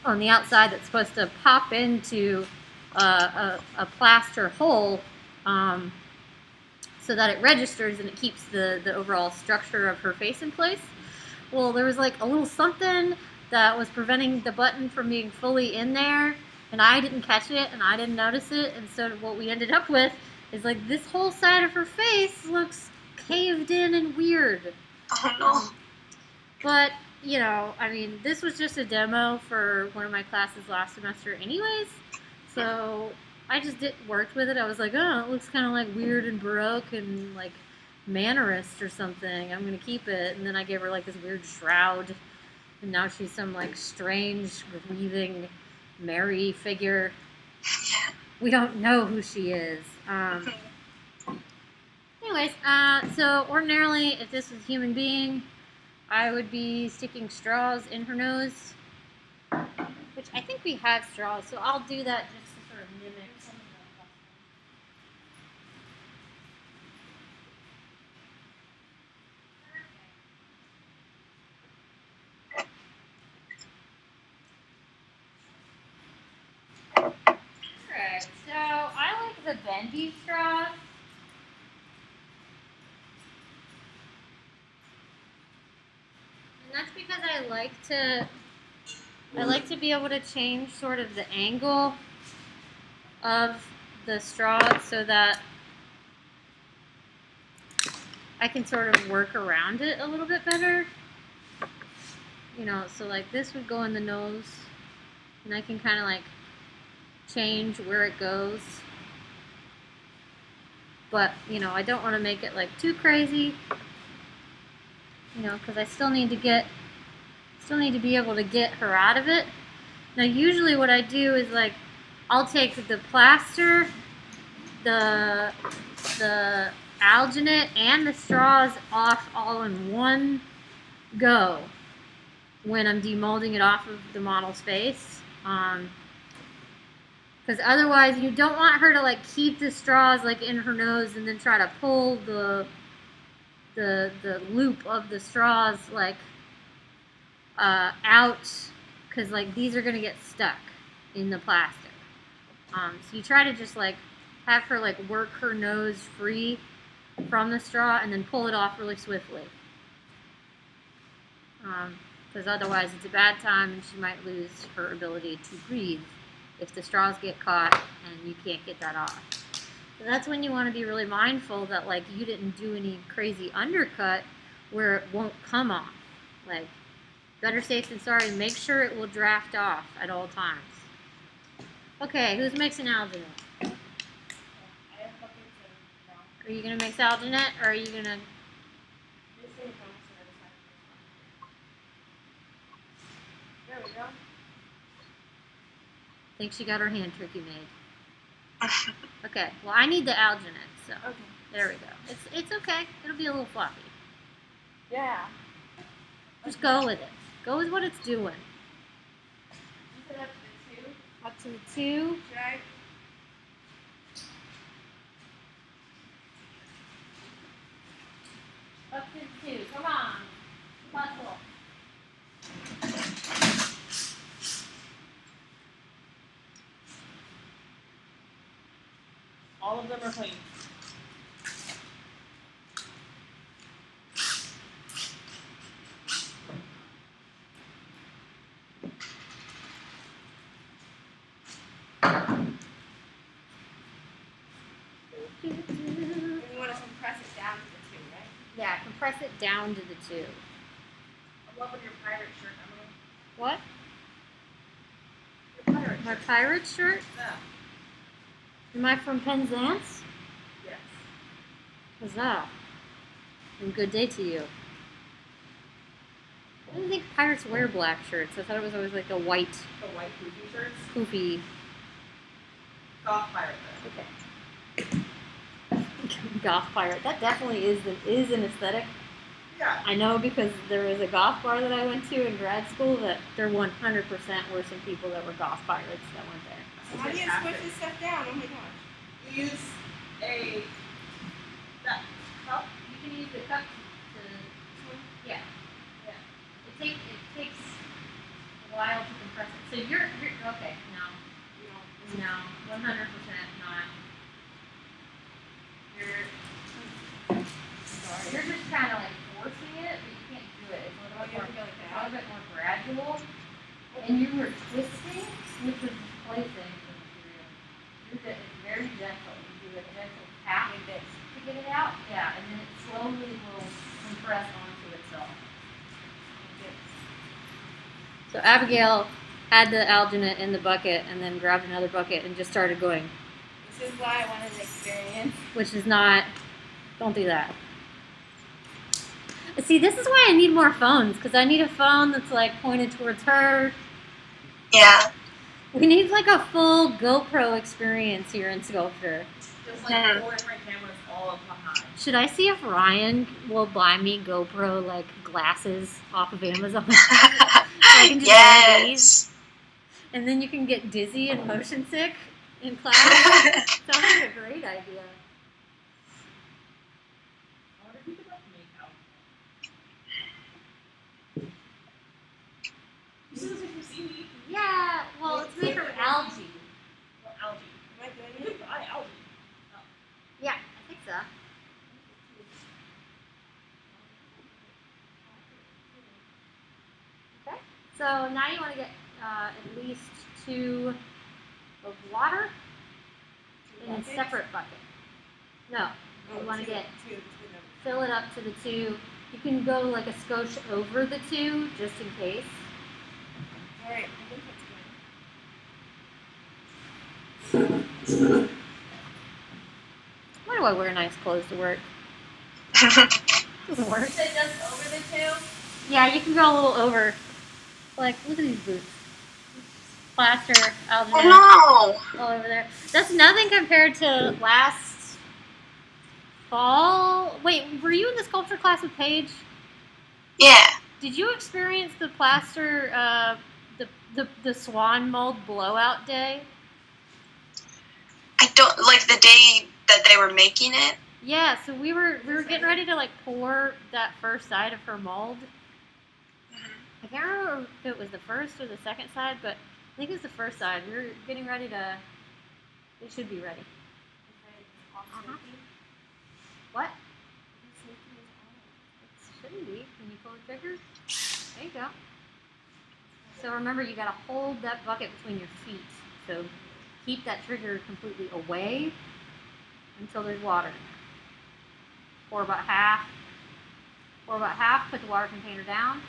on the outside that's supposed to pop into a plaster hole so that it registers and it keeps the overall structure of her face in place. Well, there was like a little something that was preventing the button from being fully in there, and I didn't catch it and I didn't notice it, and so what we ended up with is like this whole side of her face looks caved in and weird. Oh no. But, you know, I mean, this was just a demo for one of my classes last semester anyways, so I just worked with it. I was like, oh, it looks kind of like weird and Baroque and like Mannerist or something. I'm going to keep it. And then I gave her like this weird shroud, and now she's some like strange, grieving Mary figure. We don't know who she is. Anyways, so ordinarily, if this was a human being, I would be sticking straws in her nose, which I think we have straws, so I'll do that just to sort of mimic some of the Alright, so I like the bendy straws. And that's because I like to be able to change sort of the angle of the straw so that I can sort of work around it a little bit better. You know, so like this would go in the nose, and I can kind of like change where it goes. But, you know, I don't want to make it like too crazy, you know, because I still need to be able to get her out of it. Now, usually what I do is like, I'll take the plaster, the alginate, and the straws off all in one go when I'm demolding it off of the model's face. Because otherwise, you don't want her to like keep the straws like in her nose and then try to pull the loop of the straws like out, because like these are gonna get stuck in the plastic. So you try to just like have her like work her nose free from the straw and then pull it off really swiftly. Because otherwise it's a bad time and she might lose her ability to breathe if the straws get caught and you can't get that off. That's when you want to be really mindful that like you didn't do any crazy undercut where it won't come off. Like, better safe than sorry. Make sure it will draft off at all times. Okay, who's mixing alginate? I have buckets and brown. Are you gonna mix alginate, or are you gonna? This thing comes to the side. There we go. I think she got her hand tricky made. Okay, well I need the alginate, so Okay. there we go. It's okay. It'll be a little floppy. Yeah. Just go with it. Go with what it's doing. You said up to the 2. Up to the 2. Should I? Up to the 2. Come on. Muscle. All of them are clean. You want to compress it down to the 2, right? Yeah, compress it down to the 2. I'm loving your pirate shirt, Emily. What? Your pirate My shirt. pirate shirt? Yeah. Am I from Penzance? Yes. Huzzah. And good day to you. I didn't think pirates wear black shirts. I thought it was always like a white, The white poofy shirts. poofy. Goth pirate though. Okay. Goth pirate. That definitely is an aesthetic. Yeah. I know because there was a goth bar that I went to in grad school that there 100% were some people that were goth pirates that went there. How do you Fantastic. squish this stuff down? Oh my gosh. You use a that cup. You can use the cup to yeah. It takes a while to compress it. So you're okay. No, 100% not. You're just kind of like forcing it, but you can't do it. It's a little, Oh, you have to go like it's a that? little bit more gradual. And you were twisting, which was displacing the material. It's very gentle. You do a gentle tap Like this. to get it out. Yeah, and then it slowly will compress onto itself. Like this. So Abigail had the alginate in the bucket and then grabbed another bucket and just started going, This is why I wanted to experience. which is not, don't do that. See, this is why I need more phones, because I need a phone that's like pointed towards her. Yeah. We need like a full GoPro experience here in Sculpture. Just like 4 different cameras all up behind. Should I see if Ryan will buy me GoPro like glasses off of Amazon? So I can just wear these, Yes. and then you can get dizzy and motion sick in class. Sounds like a great idea. I wonder if you could like make out. You see this if you see me? Yeah, well, it's made from algae. Well, algae. Am I doing You it? could buy algae. Yeah, I think so. Okay, so now you want to get at least 2 of water in a Buckets? separate bucket. No, Oh, you want to two- get two between them. fill it up to the 2. You can go like a skosh over the 2 just in case. All right, I think that's good. Why do I wear nice clothes to work? Doesn't work. You said just over the 2? Yeah, you can go a little over. Like, look at these boots. Plaster, alginate, Oh all over there. That's nothing compared to last fall. Wait, were you in the sculpture class with Paige? no. Yeah. Did you experience the plaster, the swan mold blowout day? I don't like the day that they were making it. Yeah, so we were getting ready to like pour that first side of her mold. I can't remember if it was the first or the second side, but I think it was the first side. We were getting ready to. It should be ready. Uh-huh. What? It shouldn't be. When you pull the trigger, there you go. So remember, you gotta hold that bucket between your feet. So keep that trigger completely away, until there's water in there. Pour about half. Pour about half, put the water container down.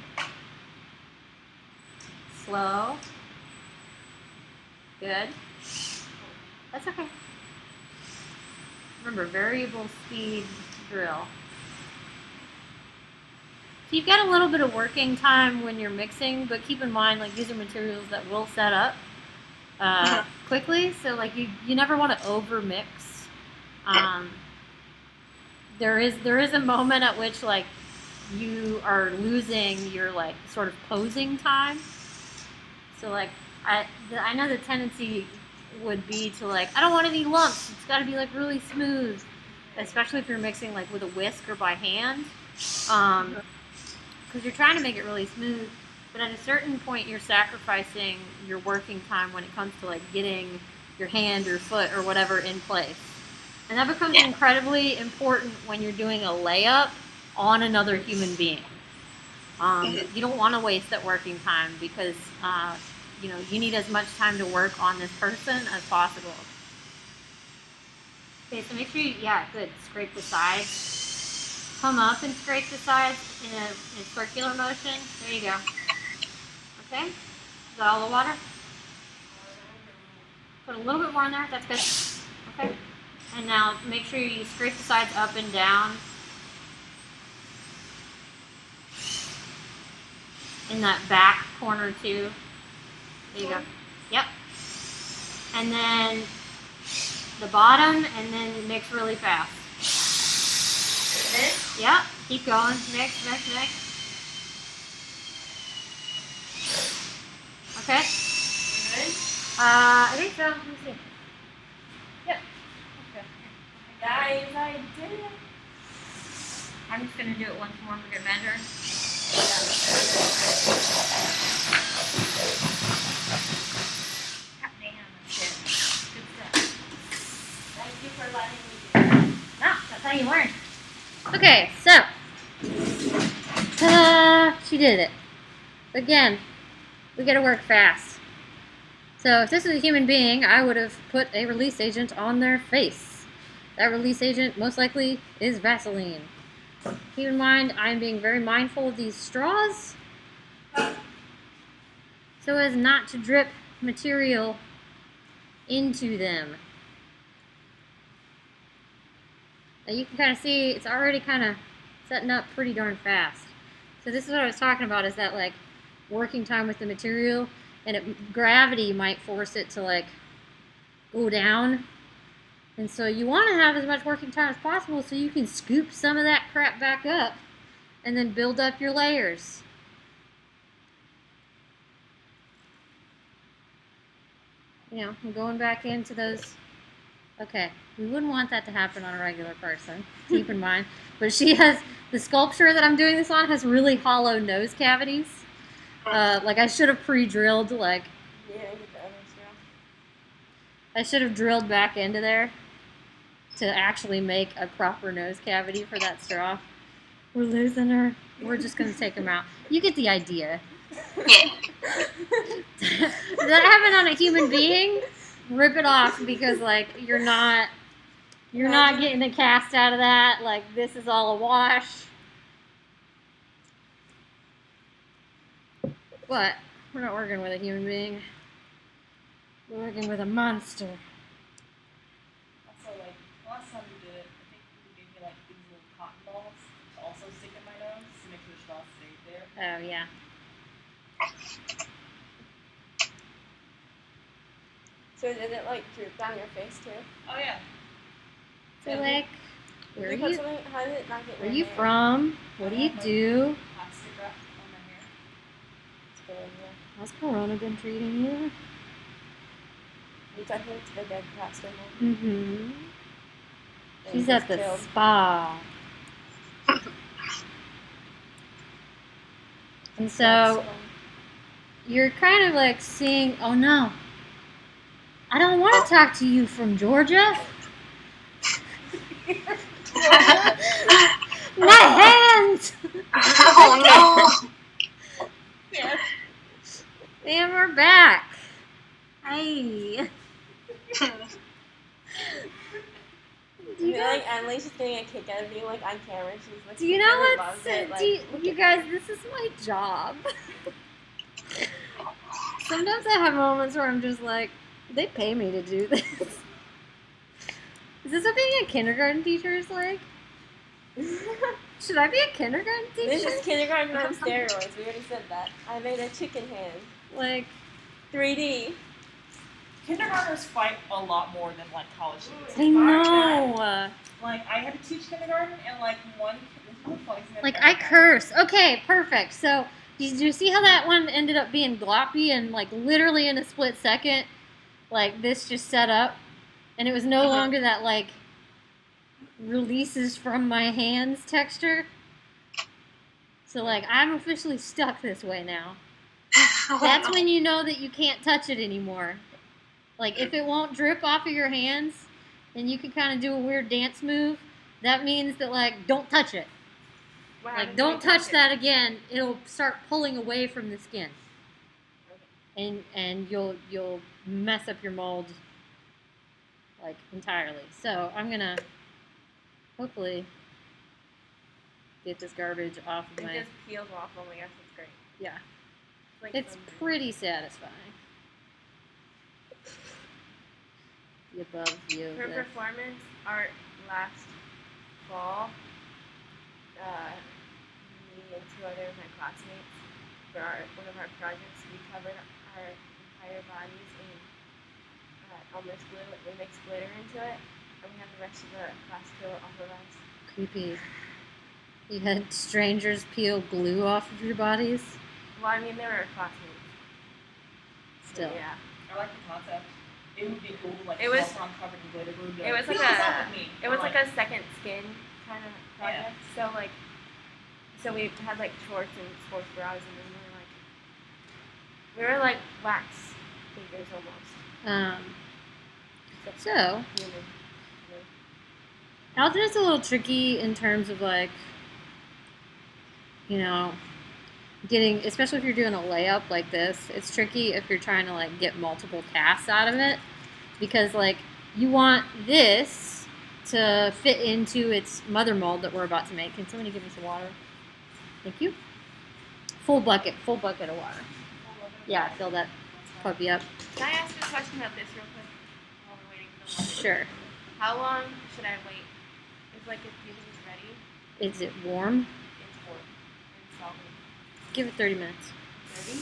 Slow. Good. That's okay. Remember, variable speed drill. So you've got a little bit of working time when you're mixing, but keep in mind, like, these are materials that will set up quickly. So like you never want to over mix. There is a moment at which like you are losing your like sort of posing time. So like I know the tendency would be to like, I don't want any lumps. It's got to be like really smooth, especially if you're mixing like with a whisk or by hand, because you're trying to make it really smooth. But at a certain point, you're sacrificing your working time when it comes to like getting your hand or foot or whatever in place. And that becomes incredibly important when you're doing a layup on another human being. You don't want to waste that working time because you need as much time to work on this person as possible. Okay, so make sure you, good, scrape the sides. Come up and scrape the sides in a circular motion. There you go. Okay, is that all the water? Put a little bit more in there, that's good. Okay, and now make sure you scrape the sides up and down. In that back corner too. There you go. Yep. And then the bottom, and then mix really fast. Yep. Keep going. Mix. Okay. I think so. Let me see. Yep. Okay. Guys, I did it. I'm just gonna do it once more with your measure. Shit. Good stuff. Thank you for letting me do that. Ah, that's how you learn. Okay, so she did it. Again, we gotta work fast. So if this is a human being, I would have put a release agent on their face. That release agent most likely is Vaseline. Keep in mind, I'm being very mindful of these straws so as not to drip material into them. Now you can kind of see it's already kind of setting up pretty darn fast. So this is what I was talking about, is that like working time with the material, and gravity might force it to like go down. And so you want to have as much working time as possible so you can scoop some of that crap back up and then build up your layers. You know, I'm going back into those. Okay, we wouldn't want that to happen on a regular person, keep in mind. But she has, the sculpture that I'm doing this on has really hollow nose cavities. Like I should have pre-drilled, like, Yeah, I get the other stuff. I should have drilled back into there to actually make a proper nose cavity for that straw. We're losing her. We're just going to take him out. You get the idea. Yeah. Does that happen on a human being? Rip it off, because like you're not getting the cast out of that. Like this is all a wash. What? We're not working with a human being. We're working with a monster. Also, like, last time we did it, I think you gave me like these little cotton balls to also stick in my nose to make sure the straw stayed there. Oh yeah. So did it like droop down your face too? Oh yeah. So like, where are Because you? something- how did it not get Where in you your hair? from? What do you do? Plastic wrap on my hair. It's good, yeah. How's Corona been treating you? You took him to the dead pastor home. Mm-hmm. And She's he at was the killed. spa. And That's so fun. you're kind of like seeing, oh no, I don't want to talk to you from Georgia. My hands! Oh Yeah. And we're back. Hey. no. Do and being like on camera. She's like, Do you she know really what's loves it. Like, look you at guys? her. This is my job. Sometimes I have moments where I'm just like, they pay me to do this. Is this what being a kindergarten teacher is like? Should I be a kindergarten teacher? This is kindergarten on steroids. We already said that. I made a chicken hand. Like, 3D. Kindergartners fight a lot more than like college students. I know. Like I had to teach kindergarten, and like this is the funniest thing I've Like, ever I had. curse. Okay, perfect. So, did you see how that one ended up being gloppy and, like, literally in a split second? Like, this just set up. And it was no longer that, like, releases from my hands texture. So, like, I'm officially stuck this way now. That's when you know that you can't touch it anymore. Like, if it won't drip off of your hands and you can kind of do a weird dance move, that means that, like, don't touch it. What Like, happens don't when you touch that again. It'll start pulling away from the skin. And you'll mess up your mold, like, entirely. So, I'm going to hopefully get this garbage off of It my... just peels off. Oh my gosh, that's great. Yeah. Like It's some- pretty satisfying. The above view of For this. performance art last fall, me and two other of my classmates, for one of our projects, we covered our entire bodies in almost glue. We mixed glitter into it, and we had the rest of the class peel it off of us. Creepy. You had strangers peel glue off of your bodies? Well, I mean, they were classmates. Still. Yeah. I like the concept. It would be cool, like It was- walk around covered in glitter glue. It was like "Peel this off with me." It was Or, like a second skin kind of project. So like, so we had like shorts and sports bras, and then we were like wax figures almost. So, Human. Alginate's a little tricky in terms of, like, you know, getting, especially if you're doing a layup like this, it's tricky if you're trying to, like, get multiple casts out of it, because, like, you want this to fit into its mother mold that we're about to make. Can somebody give me some water? Thank you. Full bucket of water. Yeah, fill that puppy up. Can I ask you a question about this real quick while we're waiting for the water? Sure. How long should I wait? If like if you think it's ready, Is it warm? it's warm and salty. Give it 30 minutes. Ready?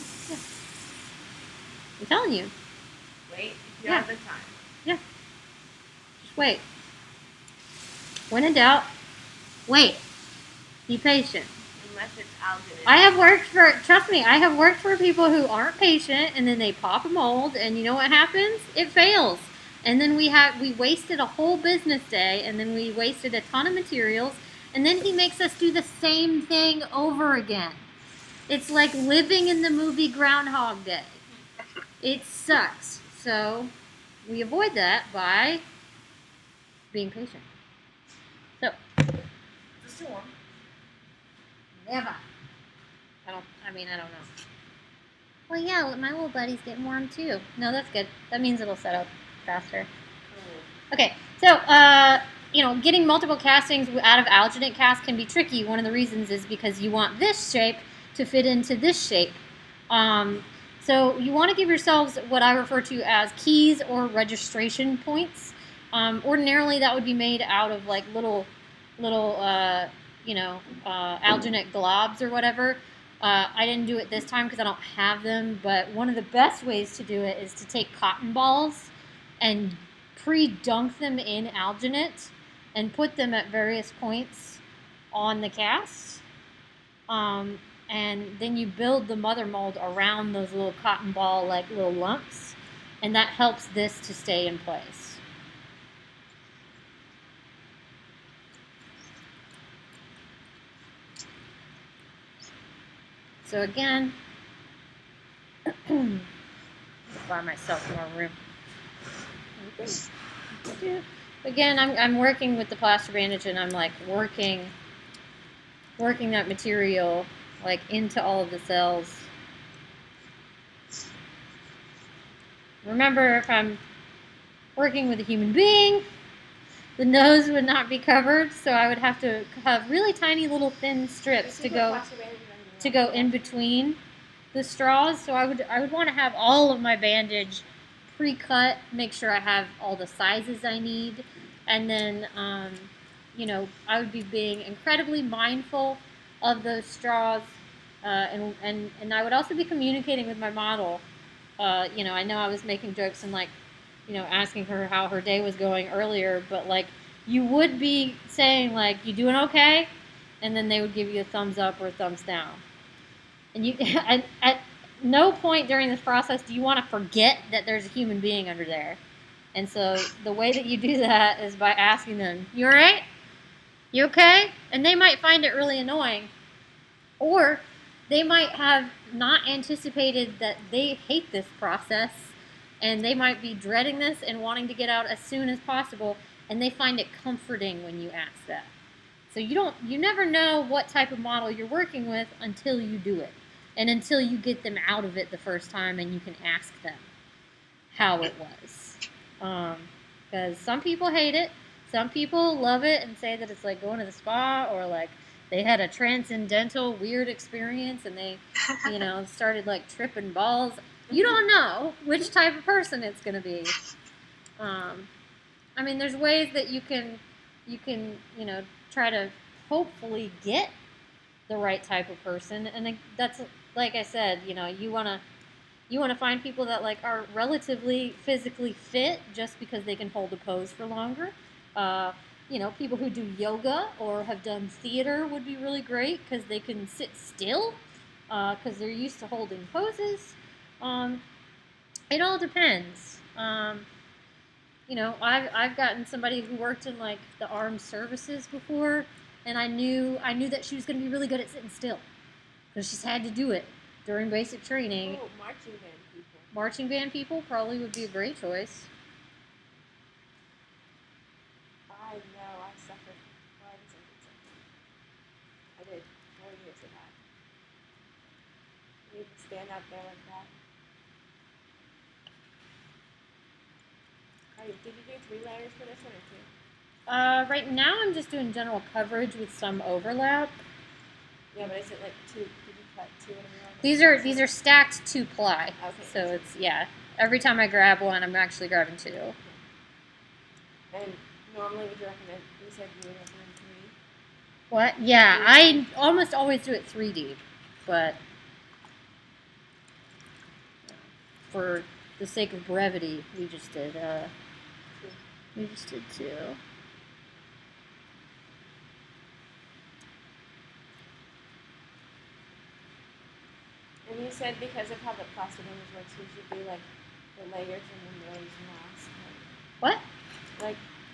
I'm telling you. Wait. If you Yeah. have the time. Just wait. When in doubt, wait. Be patient. Unless it's alginate. I have worked for, trust me, I have worked for people who aren't patient, and then they pop a mold, and you know what happens? It fails. And then we wasted a whole business day, and then we wasted a ton of materials, and then he makes us do the same thing over again. It's like living in the movie Groundhog Day. It sucks. So we avoid that by being patient. So, Is it still warm? never. I don't know. Well, yeah, my little buddy's getting warm too. No, that's good. That means it'll set up faster. Okay, so, getting multiple castings out of alginate cast can be tricky. One of the reasons is because you want this shape to fit into this shape. So you want to give yourselves what I refer to as keys or registration points. Ordinarily, that would be made out of like little alginate globs or whatever. I didn't do it this time because I don't have them, but one of the best ways to do it is to take cotton balls and pre-dunk them in alginate and put them at various points on the cast. And then you build the mother mold around those little cotton ball, like little lumps, and that helps this to stay in place. So again, buy myself more room. Again, I'm working with the plaster bandage, and I'm like working that material like into all of the cells. Remember, if I'm working with a human being, the nose would not be covered, so I would have to have really tiny little thin strips to go in between the straws. So I would want to have all of my bandage pre-cut, make sure I have all the sizes I need, and then I would be being incredibly mindful of those straws, and I would also be communicating with my model. I know I was making jokes and asking her how her day was going earlier, but you would be saying you doing okay, and then they would give you a thumbs up or a thumbs down. And you at no point during this process do you want to forget that there's a human being under there. And so the way that you do that is by asking them, "You all right? You okay?" And they might find it really annoying, or they might have not anticipated that they hate this process, and they might be dreading this and wanting to get out as soon as possible, and they find it comforting when you ask that. So you never know what type of model you're working with until you do it, and until you get them out of it the first time and you can ask them how it was. Because some people hate it, some people love it and say that it's like going to the spa, or they had a transcendental weird experience and they started tripping balls. You don't know which type of person it's going to be. There's ways that you can try to hopefully get the right type of person, and that's like I said, you want to find people that are relatively physically fit just because they can hold a pose for longer. People who do yoga or have done theater would be really great because they can sit still because they're used to holding poses. It all depends. I've gotten somebody who worked in the armed services before, and I knew that she was going to be really good at sitting still because she's had to do it during basic training. Oh, marching band people. Marching band people probably would be a great choice. I know, I suffered. Well, I didn't suffer. I did 4 years of that. You can stand up there like that. Did you do 3 layers for this one or 2? Right now I'm just doing general coverage with some overlap. Yeah, but is it 2? Did you cut 2 in a row? These are stacked 2-ply. Okay. So it's every time I grab one, I'm actually grabbing 2. And normally, would you recommend? You said you would recommend 3. What? Yeah, I almost always do it 3 deep, but for the sake of brevity, we just did 2. And you said because of how the plastic image works, we should do the layers and then layers last. What?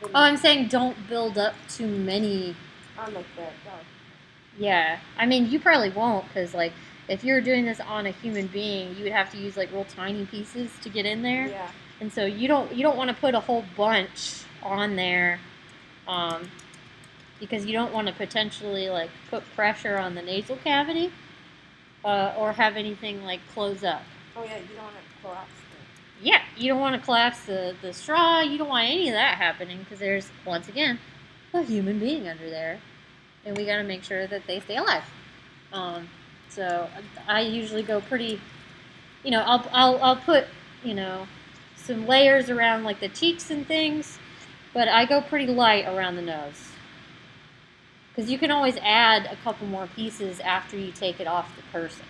Oh, I'm saying don't build up too many. On the Yeah, you probably won't, because if you're doing this on a human being, you would have to use real tiny pieces to get in there. Yeah. And so you don't want to put a whole bunch on there, because you don't want to potentially put pressure on the nasal cavity, or have anything close up. Oh yeah, you don't want to collapse it. Yeah, you don't want to collapse the straw. You don't want any of that happening because there's, once again, a human being under there, and we got to make sure that they stay alive. So I usually go pretty, I'll put, some layers around the cheeks and things, but I go pretty light around the nose. Because you can always add a couple more pieces after you take it off the person.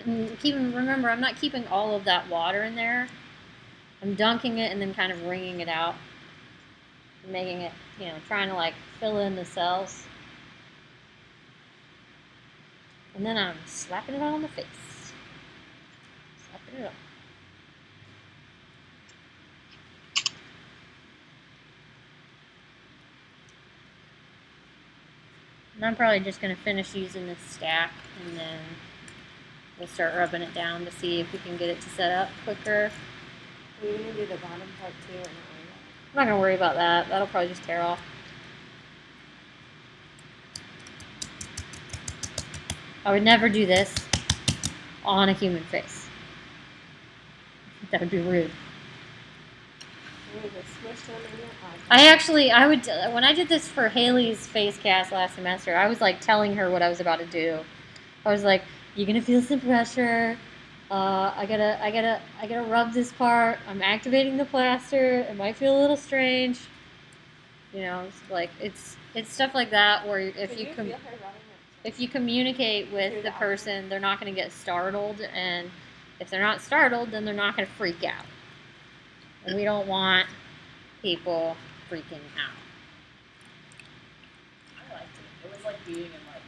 And remember, I'm not keeping all of that water in there. I'm dunking it and then kind of wringing it out. Making it, trying to fill in the cells. And then I'm slapping it on the face. Slapping it on. And I'm probably just going to finish using this stack, and then we'll start rubbing it down to see if we can get it to set up quicker. Are you going to do the bottom part too, or not? I'm not going to worry about that. That'll probably just tear off. I would never do this. on a human face. That would be rude. You just smush them in your eye. I would, when I did this for Haley's face cast last semester, I was like telling her what I was about to do. I was like, you're gonna feel some pressure. I gotta rub this part. I'm activating the plaster. It might feel a little strange. You know, it's stuff like that where Did you feel her rubbing it? if you communicate with the person, they're not going to get startled, and if they're not startled, then they're not going to freak out. And we don't want people freaking out. I liked it. It was like being in like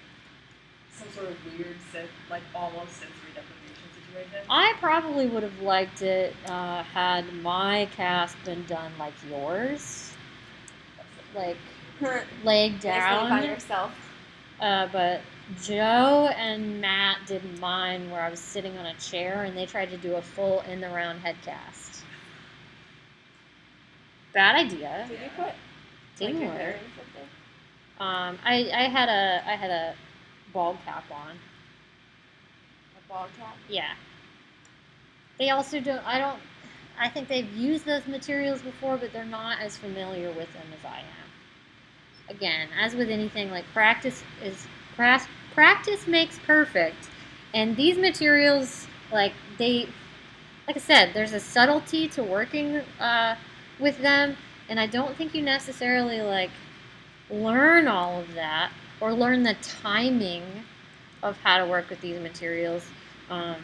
some sort of weird, like almost sensory deprivation situation. I probably would have liked it had my cast been done like yours, like laying Down. By down. yourself. But Joe and Matt did mine where I was sitting on a chair and they tried to do a full in the round head cast. Bad idea. Did you put Didn't like, your work. hair in something? I had a bald cap on. A ball cap? Yeah. They also I think they've used those materials before, but they're not as familiar with them as I am. Again, as with anything, like practice makes perfect. And these materials, like I said, there's a subtlety to working with them, and I don't think you necessarily like learn all of that or learn the timing of how to work with these materials. I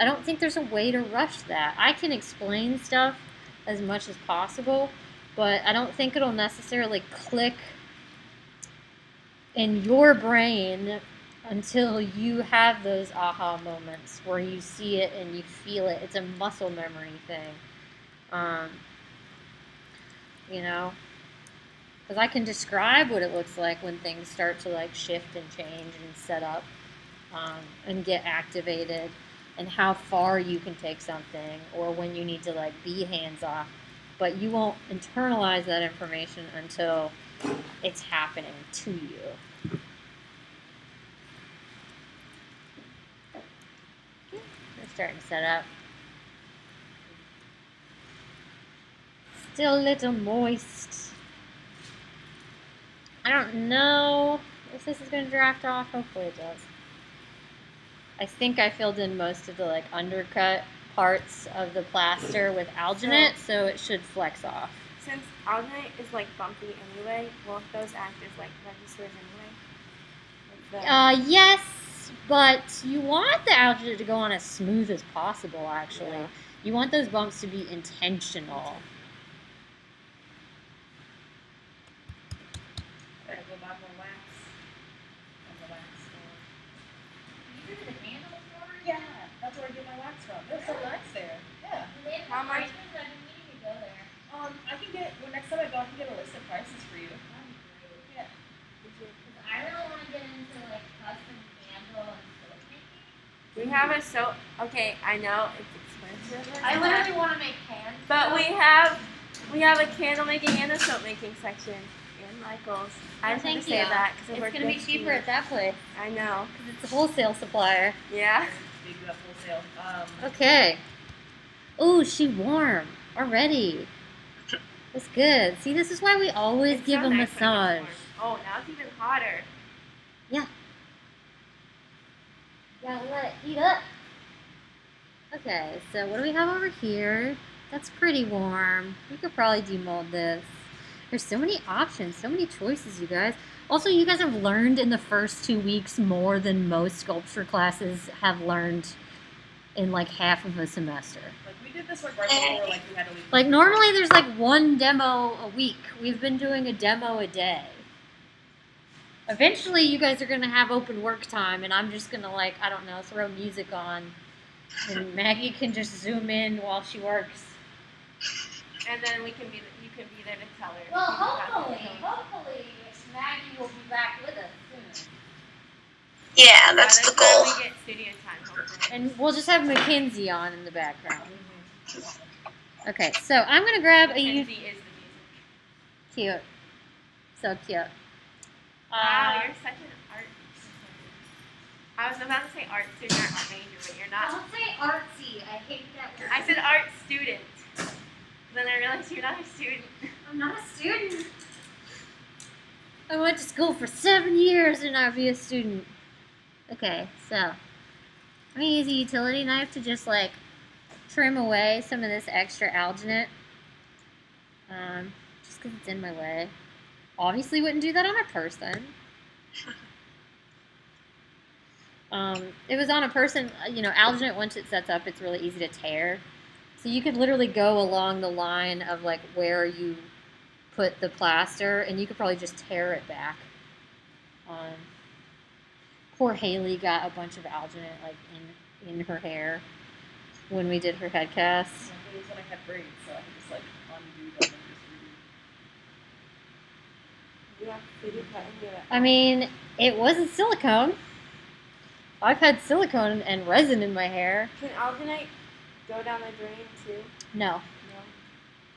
don't think there's a way to rush that. I can explain stuff as much as possible, but I don't think it'll necessarily click in your brain until you have those aha moments where you see it and you feel it. It's a muscle memory thing. You know? Because I can describe what it looks like when things start to like shift and change and set up and get activated, and how far you can take something, or when you need to like be hands off. But you won't internalize that information until it's happening to you. We're starting to set up. Still a little moist. I don't know if this is going to draft off. Hopefully it does. I think I filled in most of the like undercut parts of the plaster with alginate, so it should flex off. Since alginate is like bumpy anyway, won't those act as like registers anyway? Yes, but you want the alginate to go on as smooth as possible, actually. Yeah. You want those bumps to be intentional. Gotta go buy more wax from the wax store. You did the handles for it? Yeah, that's where I get my wax from. There's some wax there. Yeah. How much? I've been meaning to go there. I can get, next time I go, I can get a list of prices for you. That'd be great. Yeah. I really want to get into like custom candle and soap making. We have a soap. Okay, I know it's expensive. I literally want to make pans. But we have a candle making and a soap making section in Michael's. I just want to say that because It's going to be cheaper at that place I know. because it's a wholesale supplier. Yeah. They do have wholesale. Okay. Ooh, she warm already. That's good. See, this is why we always It's give so a nice when it's massage. warm. Oh, now it's even hotter. Gotta let it heat up. Okay, so what do we have over here? That's pretty warm. We could probably demold this. There's so many options, so many choices, you guys. Also, you guys have learned in the first 2 weeks more than most sculpture classes have learned in like half of a semester. Like we did this like right before like we had a week. Like normally there's like one demo a week. We've been doing a demo a day. Eventually you guys are going to have open work time and I'm just going to like, I don't know, throw music on and Maggie can just zoom in while she works. And then you can be there to tell her. Well, hopefully Maggie will be back with us soon. Yeah, that's the goal. We get studio time, hopefully. And we'll just have Mackenzie on in the background. Okay, so I'm going to grab a... Mackenzie is the music. Cute. So cute. Wow, you're such an art. I was about to say art student or art major, but you're not. Don't say artsy. I hate that word. I said art student. Then I realized you're not a student. I'm not a student. I went to school for 7 years and I'd be a student. Okay, so I'm gonna use a utility knife to just like trim away some of this extra alginate. Just because it's in my way. Obviously wouldn't do that on a person. It was on a person, you know, alginate, once it sets up, it's really easy to tear. So you could literally go along the line of like where you put the plaster and you could probably just tear it back. Poor Haley got a bunch of alginate like in her hair when we did her head cast. Yeah, it was when I had braids, so I could just like undo them and just redo. Yeah, did you cut into it? I mean, it wasn't silicone. I've had silicone and resin in my hair. Can alginate go down the drain too? No,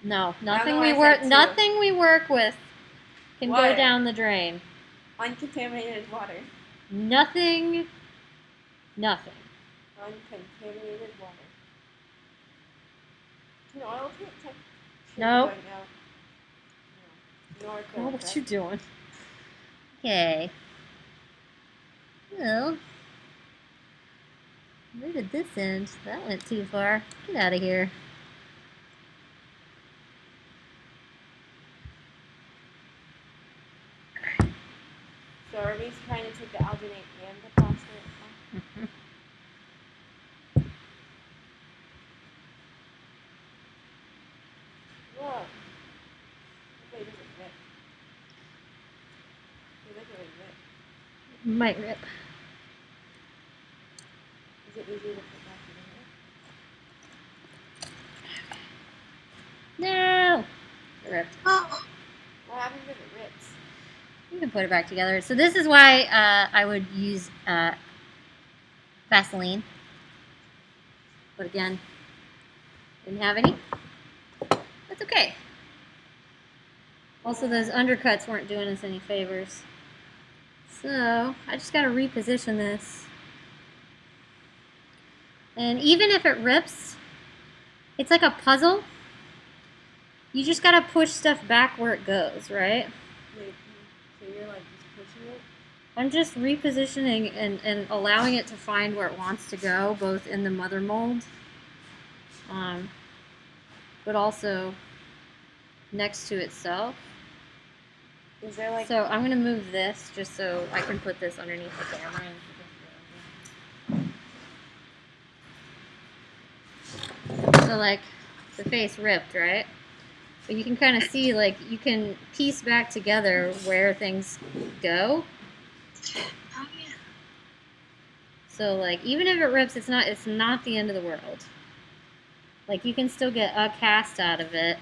No. nothing know we I work, said two. nothing we work with can go Water. down the drain. Uncontaminated water. Nothing. Uncontaminated water. Can oil take No. No. Nor Oh, could, what you doing? Okay. Well, where did this end? That went too far. Get out of here. So are we trying to take the alginate and the plaster? Whoa. Hopefully it doesn't rip. It doesn't really rip. Might rip. Is it easy to put back together? No! It ripped. Oh, What happens if it rips? You can put it back together. So this is why I would use Vaseline. But again, didn't have any. That's okay. Also, those undercuts weren't doing us any favors. So I just got to reposition this. And even if it rips, it's like a puzzle. You just got to push stuff back where it goes, right? Wait, so you're like just pushing it? I'm just repositioning and allowing it to find where it wants to go, both in the mother mold, but also next to itself. Is there like So I'm going to move this just so I can put this underneath the camera. So like the face ripped, right? But you can kind of see, like, you can piece back together where things go. oh yeah. So like even if it rips, it's not the end of the world. Like you can still get a cast out of it.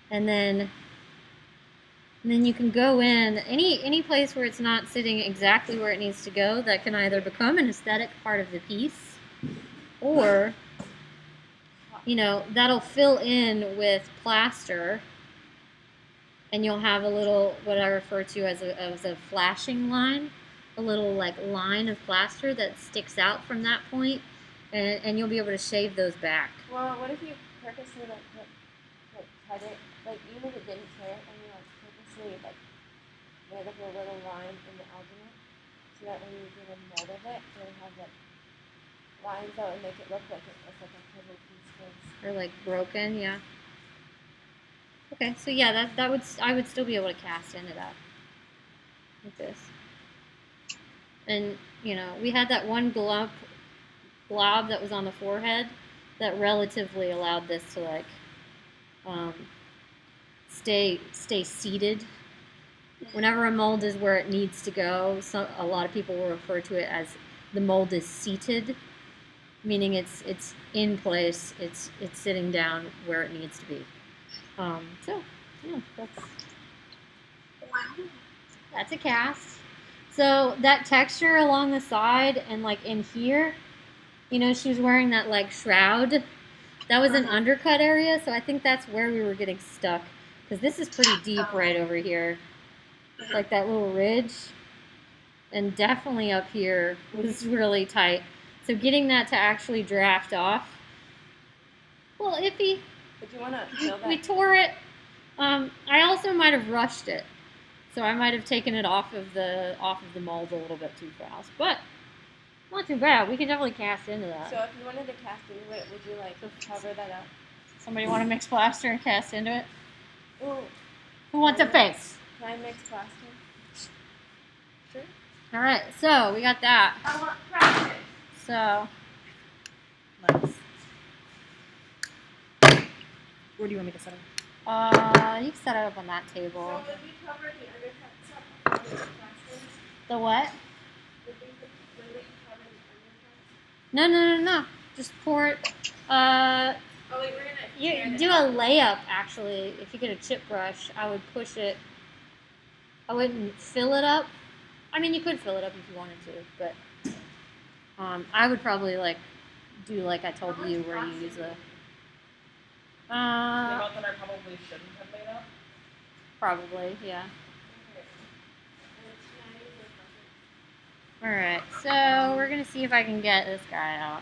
And then you can go in any place where it's not sitting exactly where it needs to go. That can either become an aesthetic part of the piece, or you know, that'll fill in with plaster, and you'll have a little, what I refer to as a flashing line, a little like line of plaster that sticks out from that point, and you'll be able to shave those back. well, what if you purposely like cut it, like even if it didn't tear it, and you like purposely like made like a little line in the alginate, so that when you do a mold of it, it'll have like lines out and make it look like it's like a puzzle piece was. Or like broken, yeah. Okay, so yeah, I would still be able to cast into that, like this. And you know, we had that one blob that was on the forehead that relatively allowed this to like stay seated. Whenever a mold is where it needs to go, a lot of people will refer to it as the mold is seated, meaning it's in place, it's sitting down where it needs to be. So yeah, Wow. that's a cast. So that texture along the side and like in here, you know, she was wearing that like shroud. That was an undercut area, so I think that's where we were getting stuck, because this is pretty deep right over here, like that little ridge. and definitely up here was really tight. So getting that to actually draft off, well, iffy. But you want to fill We that. tore it. I also might have rushed it, so I might have taken it off of the mold a little bit too fast. But not too bad. We can definitely cast into that. So if you wanted to cast into it, would you like cover that up? Somebody want to mix plaster and cast into it? Ooh, Who wants a face? can I mix plaster? Sure. All right, so we got that. I want practice. So Nice. Where do you want me to set it? you can set it up on that So table. would we cover the undercuts up on the plasters? The what? Would we cover the undercuts? No. Just pour it. Oh wait, we're gonna. You do a layup actually. If you get a chip brush, I would push it. I wouldn't fill it up. I mean, you could fill it up if you wanted to, but I would probably like do like I told you, where you use a. The amount that I probably shouldn't have made up. Probably, yeah. All right, so we're gonna see if I can get this guy out.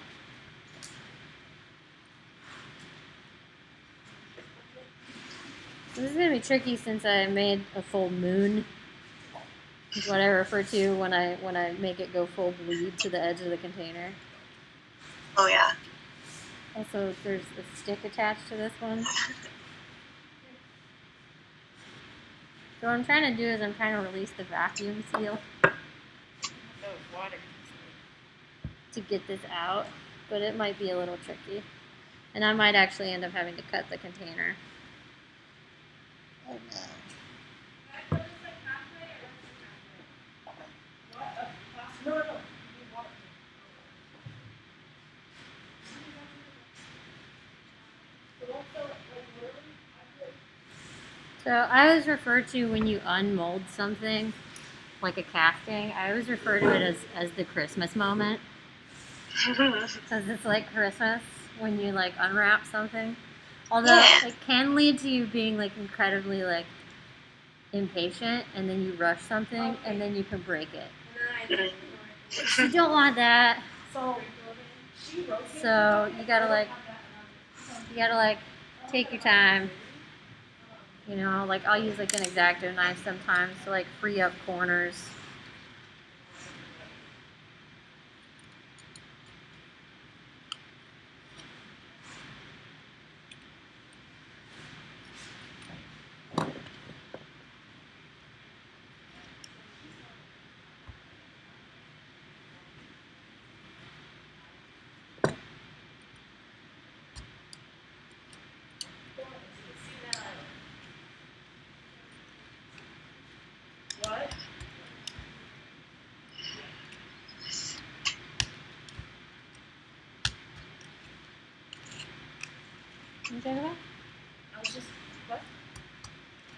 This is gonna be tricky since I made a full moon. Is what I refer to when I make it go full bleed to the edge of the container. Oh yeah. Also, there's a stick attached to this one. So what I'm trying to do is I'm trying to release the vacuum seal No water. to get this out, but it might be a little tricky. And I might actually end up having to cut the container. Oh no. No. So I always refer to when you unmold something, like a casting, I always refer to it as the Christmas moment. Because it's like Christmas when you like unwrap something. Although Yeah. it can lead to you being like incredibly like impatient, and then you rush something and then you can break it. You don't want that. So she rotated. So you gotta like take your time. You know, like I'll use like an X-Acto knife sometimes to like free up corners. What? You talking about? I was just what?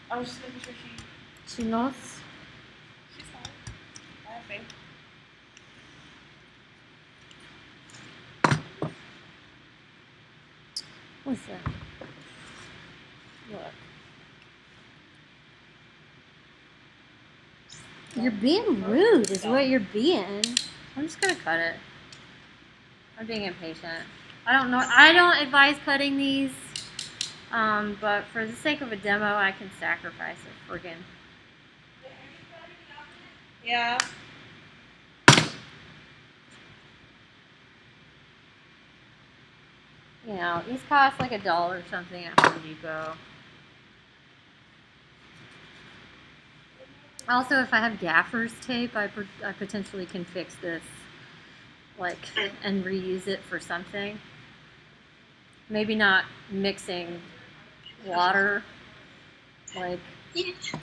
I was just making sure She knows. she's fine. I have faith. Listen. Look. You're being rude, is what you're being. I'm just gonna cut it. I'm being impatient. I don't know. I don't advise cutting these, but for the sake of a demo, I can sacrifice it. Friggin'. Yeah. You know, these cost like $1 or something at Home Depot. Also, if I have gaffer's tape, I potentially can fix this, like, and reuse it for something. Maybe not mixing water, like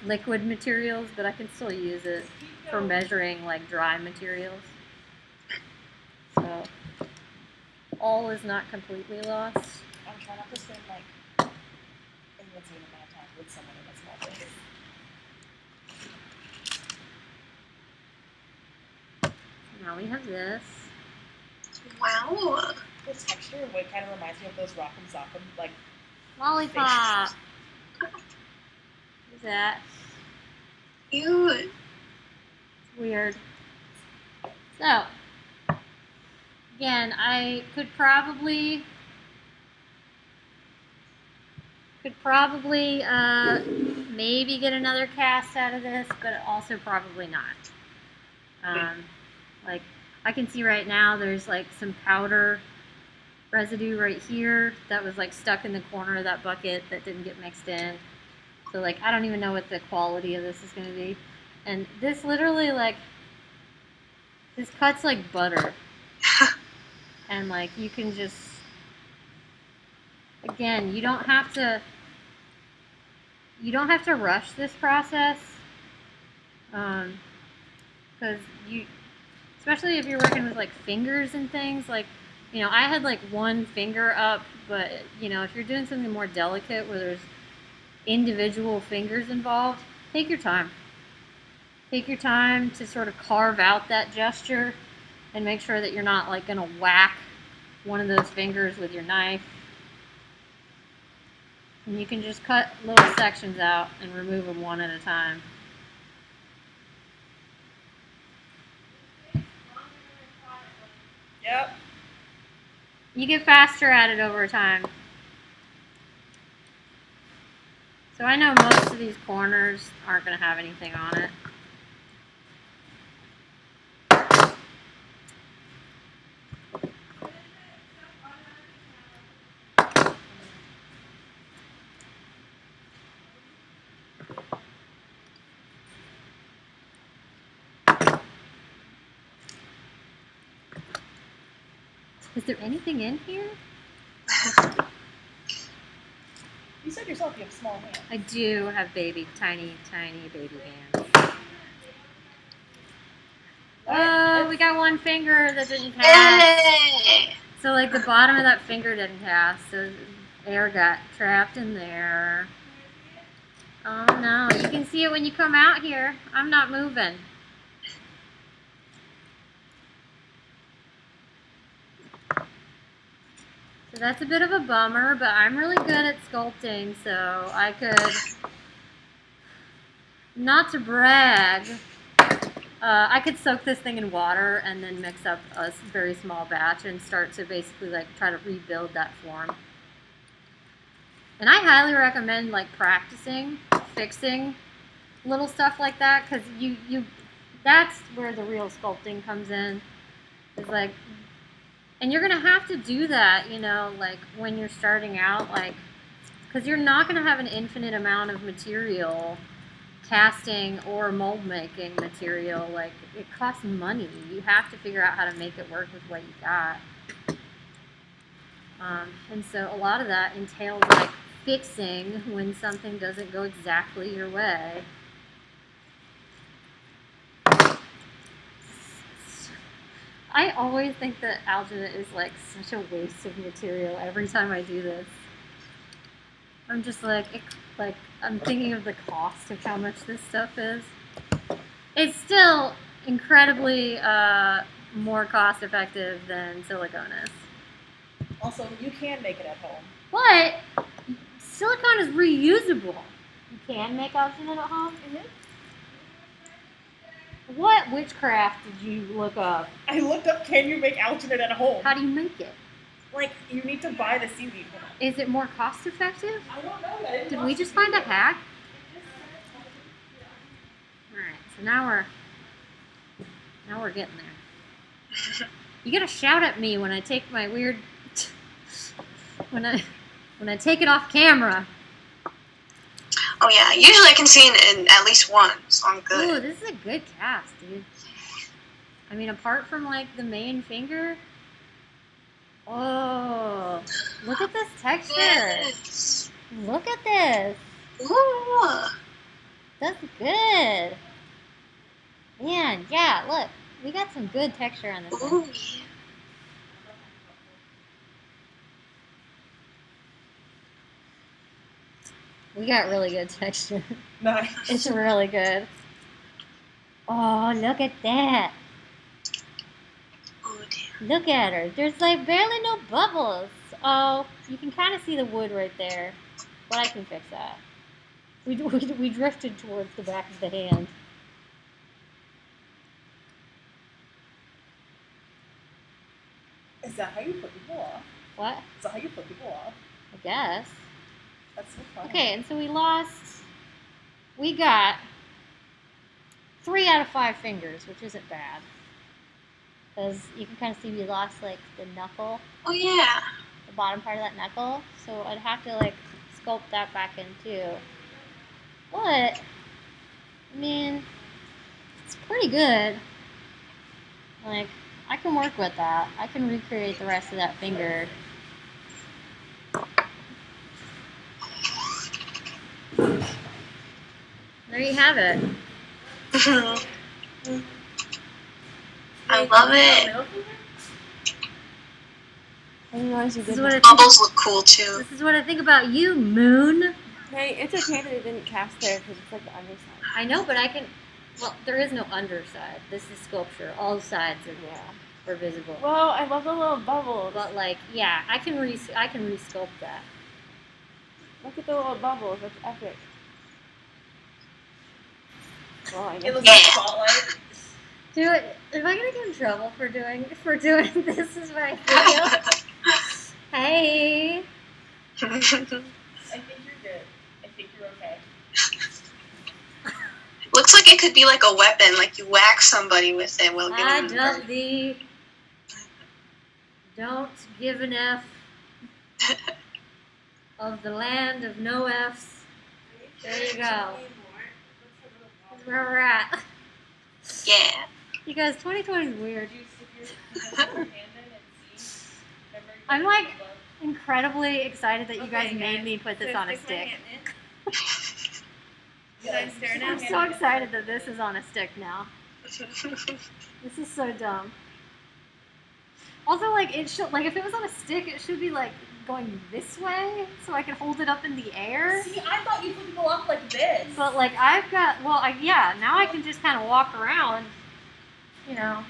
liquid materials, but I can still use it for measuring like dry materials. So all is not completely lost. I'm trying not to spend like an insane amount of time with someone in a small place. Now we have this. Wow. The texture kind of reminds me of those Rock'em Sock'em, like Lollipop. What's that? Cute. It's weird. So, again, I could probably maybe get another cast out of this, but also probably not. Like, I can see right now there's like some powder residue right here that was like stuck in the corner of that bucket that didn't get mixed in. So like, I don't even know what the quality of this is going to be. And this literally like, this cuts like butter. And like, you can just, again, you don't have to rush this process. Because you, especially if you're working with like fingers and things, like, you know, I had like one finger up, but you know, if you're doing something more delicate where there's individual fingers involved, take your time. Take your time to sort of carve out that gesture and make sure that you're not like gonna whack one of those fingers with your knife. And you can just cut little sections out and remove them one at a time. Yep. You get faster at it over time. So I know most of these corners aren't going to have anything on it. Is there anything in here? You said yourself you have small hands. I do have tiny baby hands. Oh, we got one finger that didn't cast. Yay! So like the bottom of that finger didn't cast, so air got trapped in there. Oh no, you can see it when you come out here. I'm not moving. So that's a bit of a bummer, but I'm really good at sculpting, so I could, not to brag, I could soak this thing in water and then mix up a very small batch and start to basically like try to rebuild that form. And I highly recommend like practicing, fixing little stuff like that, because that's where the real sculpting comes in. It's like, and you're gonna have to do that, you know, like when you're starting out, like, because you're not gonna have an infinite amount of material, casting or mold making material. Like, it costs money. You have to figure out how to make it work with what you got. And so a lot of that entails like fixing when something doesn't go exactly your way. I always think that alginate is like such a waste of material every time I do this. I'm just like, I'm thinking of the cost of how much this stuff is. It's still incredibly more cost effective than silicone is. Also, you can make it at home. But silicone is reusable. You can make alginate at home? Mm-hmm. What witchcraft did you look up? I looked up, can you make alginate at home? How do you make it? Like, you need to buy the seaweed. Is it more cost effective? I don't know. I didn't Did watch we the just find a video. hack? Alright, so now we're getting there. You gotta shout at me when I take my weird when I take it off camera. Oh yeah, usually I can see it in at least one, so I'm good. Ooh, this is a good cast, dude. I mean, apart from like the main finger. Oh, look at this texture. Yes. Look at this. Ooh. That's good. Man, yeah, look. We got some good texture on this Ooh, one. yeah. We got really good texture. Nice. It's really good. Oh, look at that. Oh, damn. Look at her. There's like barely no bubbles. Oh, you can kind of see the wood right there. But I can fix that. We drifted towards the back of the hand. that how you flip people off? What? Is that how you flip people off? I guess. That's so funny. Okay, and so we got 3 out of 5 fingers, which isn't bad. Because you can kind of see we lost, like, the knuckle, Oh yeah. the bottom part of that knuckle. So I'd have to, like, sculpt that back in, too. But, I mean, it's pretty good. Like, I can work with that. I can recreate the rest of that finger. There you have it. I love it. I didn't realize you This did is what that. I think, Bubbles look cool too. this is what I think about you, Moon. Hey, it's okay that it didn't cast there because it's like the underside. I know, but I can. Well, there is no underside. This is sculpture. All sides Yeah. are visible. Well, I love the little bubbles. But like, yeah, I can resculpt that. Look at the little bubbles. That's epic. Well, I It guess. looks like spotlight. Do it. Am I gonna get in trouble for doing this as my video? Hey. I think you're good. I think you're okay. Looks like it could be like a weapon, like you whack somebody with it while I giving them don't thee. Don't give an F of the land of no Fs. There you go. That's where we're at. Yeah. You guys, 2020 is weird. Do you stick your hand in and see? Remember you I'm did like the glove? incredibly excited that you guys Okay, made guys, me put this so on a stick my stick. hand in. Should I stare now? I'm so excited that this is on a stick now. This is so dumb. Also, like it should, like if it was on a stick, it should be like going this way, so I can hold it up in the air. See, I thought you flip people off like this. But like I've got, yeah, now I can just kind of walk around, you know.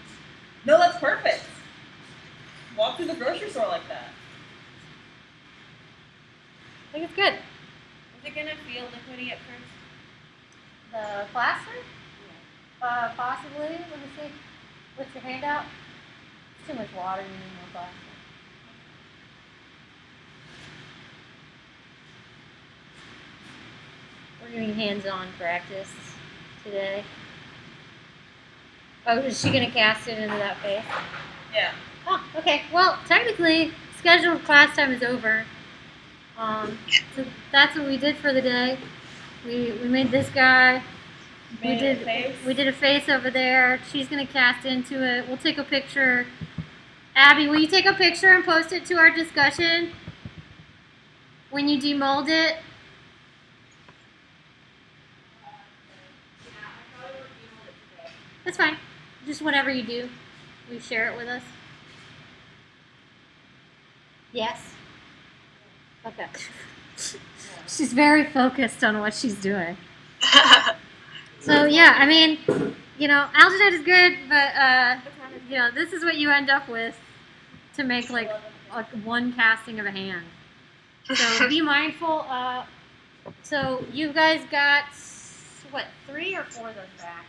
No, that's perfect. Walk through the grocery store like that. I think it's good. Is it gonna feel liquidy at first? The plaster? Possibly. Let me see. Lift your hand out. It's too much water. You need more plaster. We're doing hands-on practice today. Oh, is she gonna cast it into that face? Yeah. Oh, okay. Well, technically, scheduled class time is over. So that's what we did for the day. We made this guy. Made a face. We did a face over there. She's gonna cast into it. We'll take a picture. Abby, will you take a picture and post it to our discussion when you demold it? That's fine. Just whatever you do, will you share it with us? Yes. Okay. She's very focused on what she's doing. So yeah, I mean, you know, Alginate is good, but you know, this is what you end up with to make like one casting of a hand. So be mindful. So you guys got what, 3 or 4 of those bags?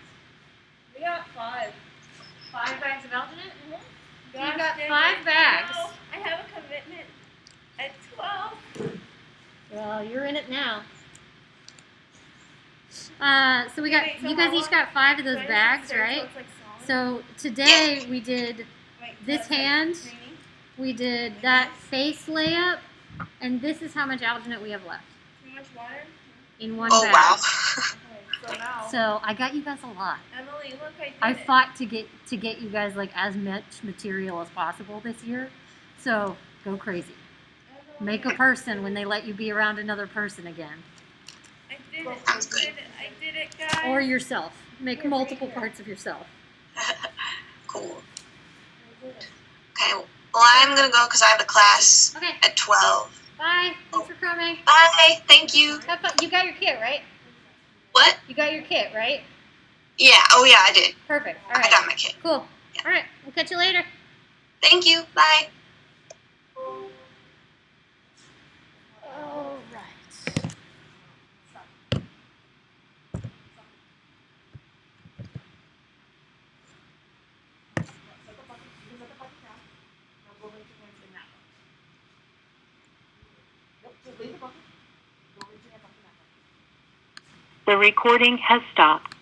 We got 5. 5 bags of Alginate? Gosh, You got dang 5 it. bags. No, I have a commitment at 12. Well, you're in it now. So we got, Wait, so you guys how each long- got 5 of Do I those just bags, stir right? So it's like solid? So today we did Wait, so this it's like hand. creamy? We did that face layup, and this is how much Alginate we have left Too much water? in one Oh bag. wow. Okay, so now, So I got you guys a lot. Emily, look, I did I it. fought to get you guys like as much material as possible this year. So go crazy. Make a person when they let you be around another person again, I did it. Sounds good. I did it, guys. or yourself. Make Here, multiple right here. parts of yourself. Cool. I did it. Okay. Well, I'm gonna go because I have a class Okay. at 12. Bye. Thanks for coming. Bye. Thank you. Have fun. You got your kit, right? What? You got your kit, right? Yeah. Oh yeah, I did. Perfect. All I right. got my kit. Cool. All right. We'll catch you later. Thank you. Bye. All right. Set the bucket down. Now go into Just leave the book. Go into your book. The recording has stopped.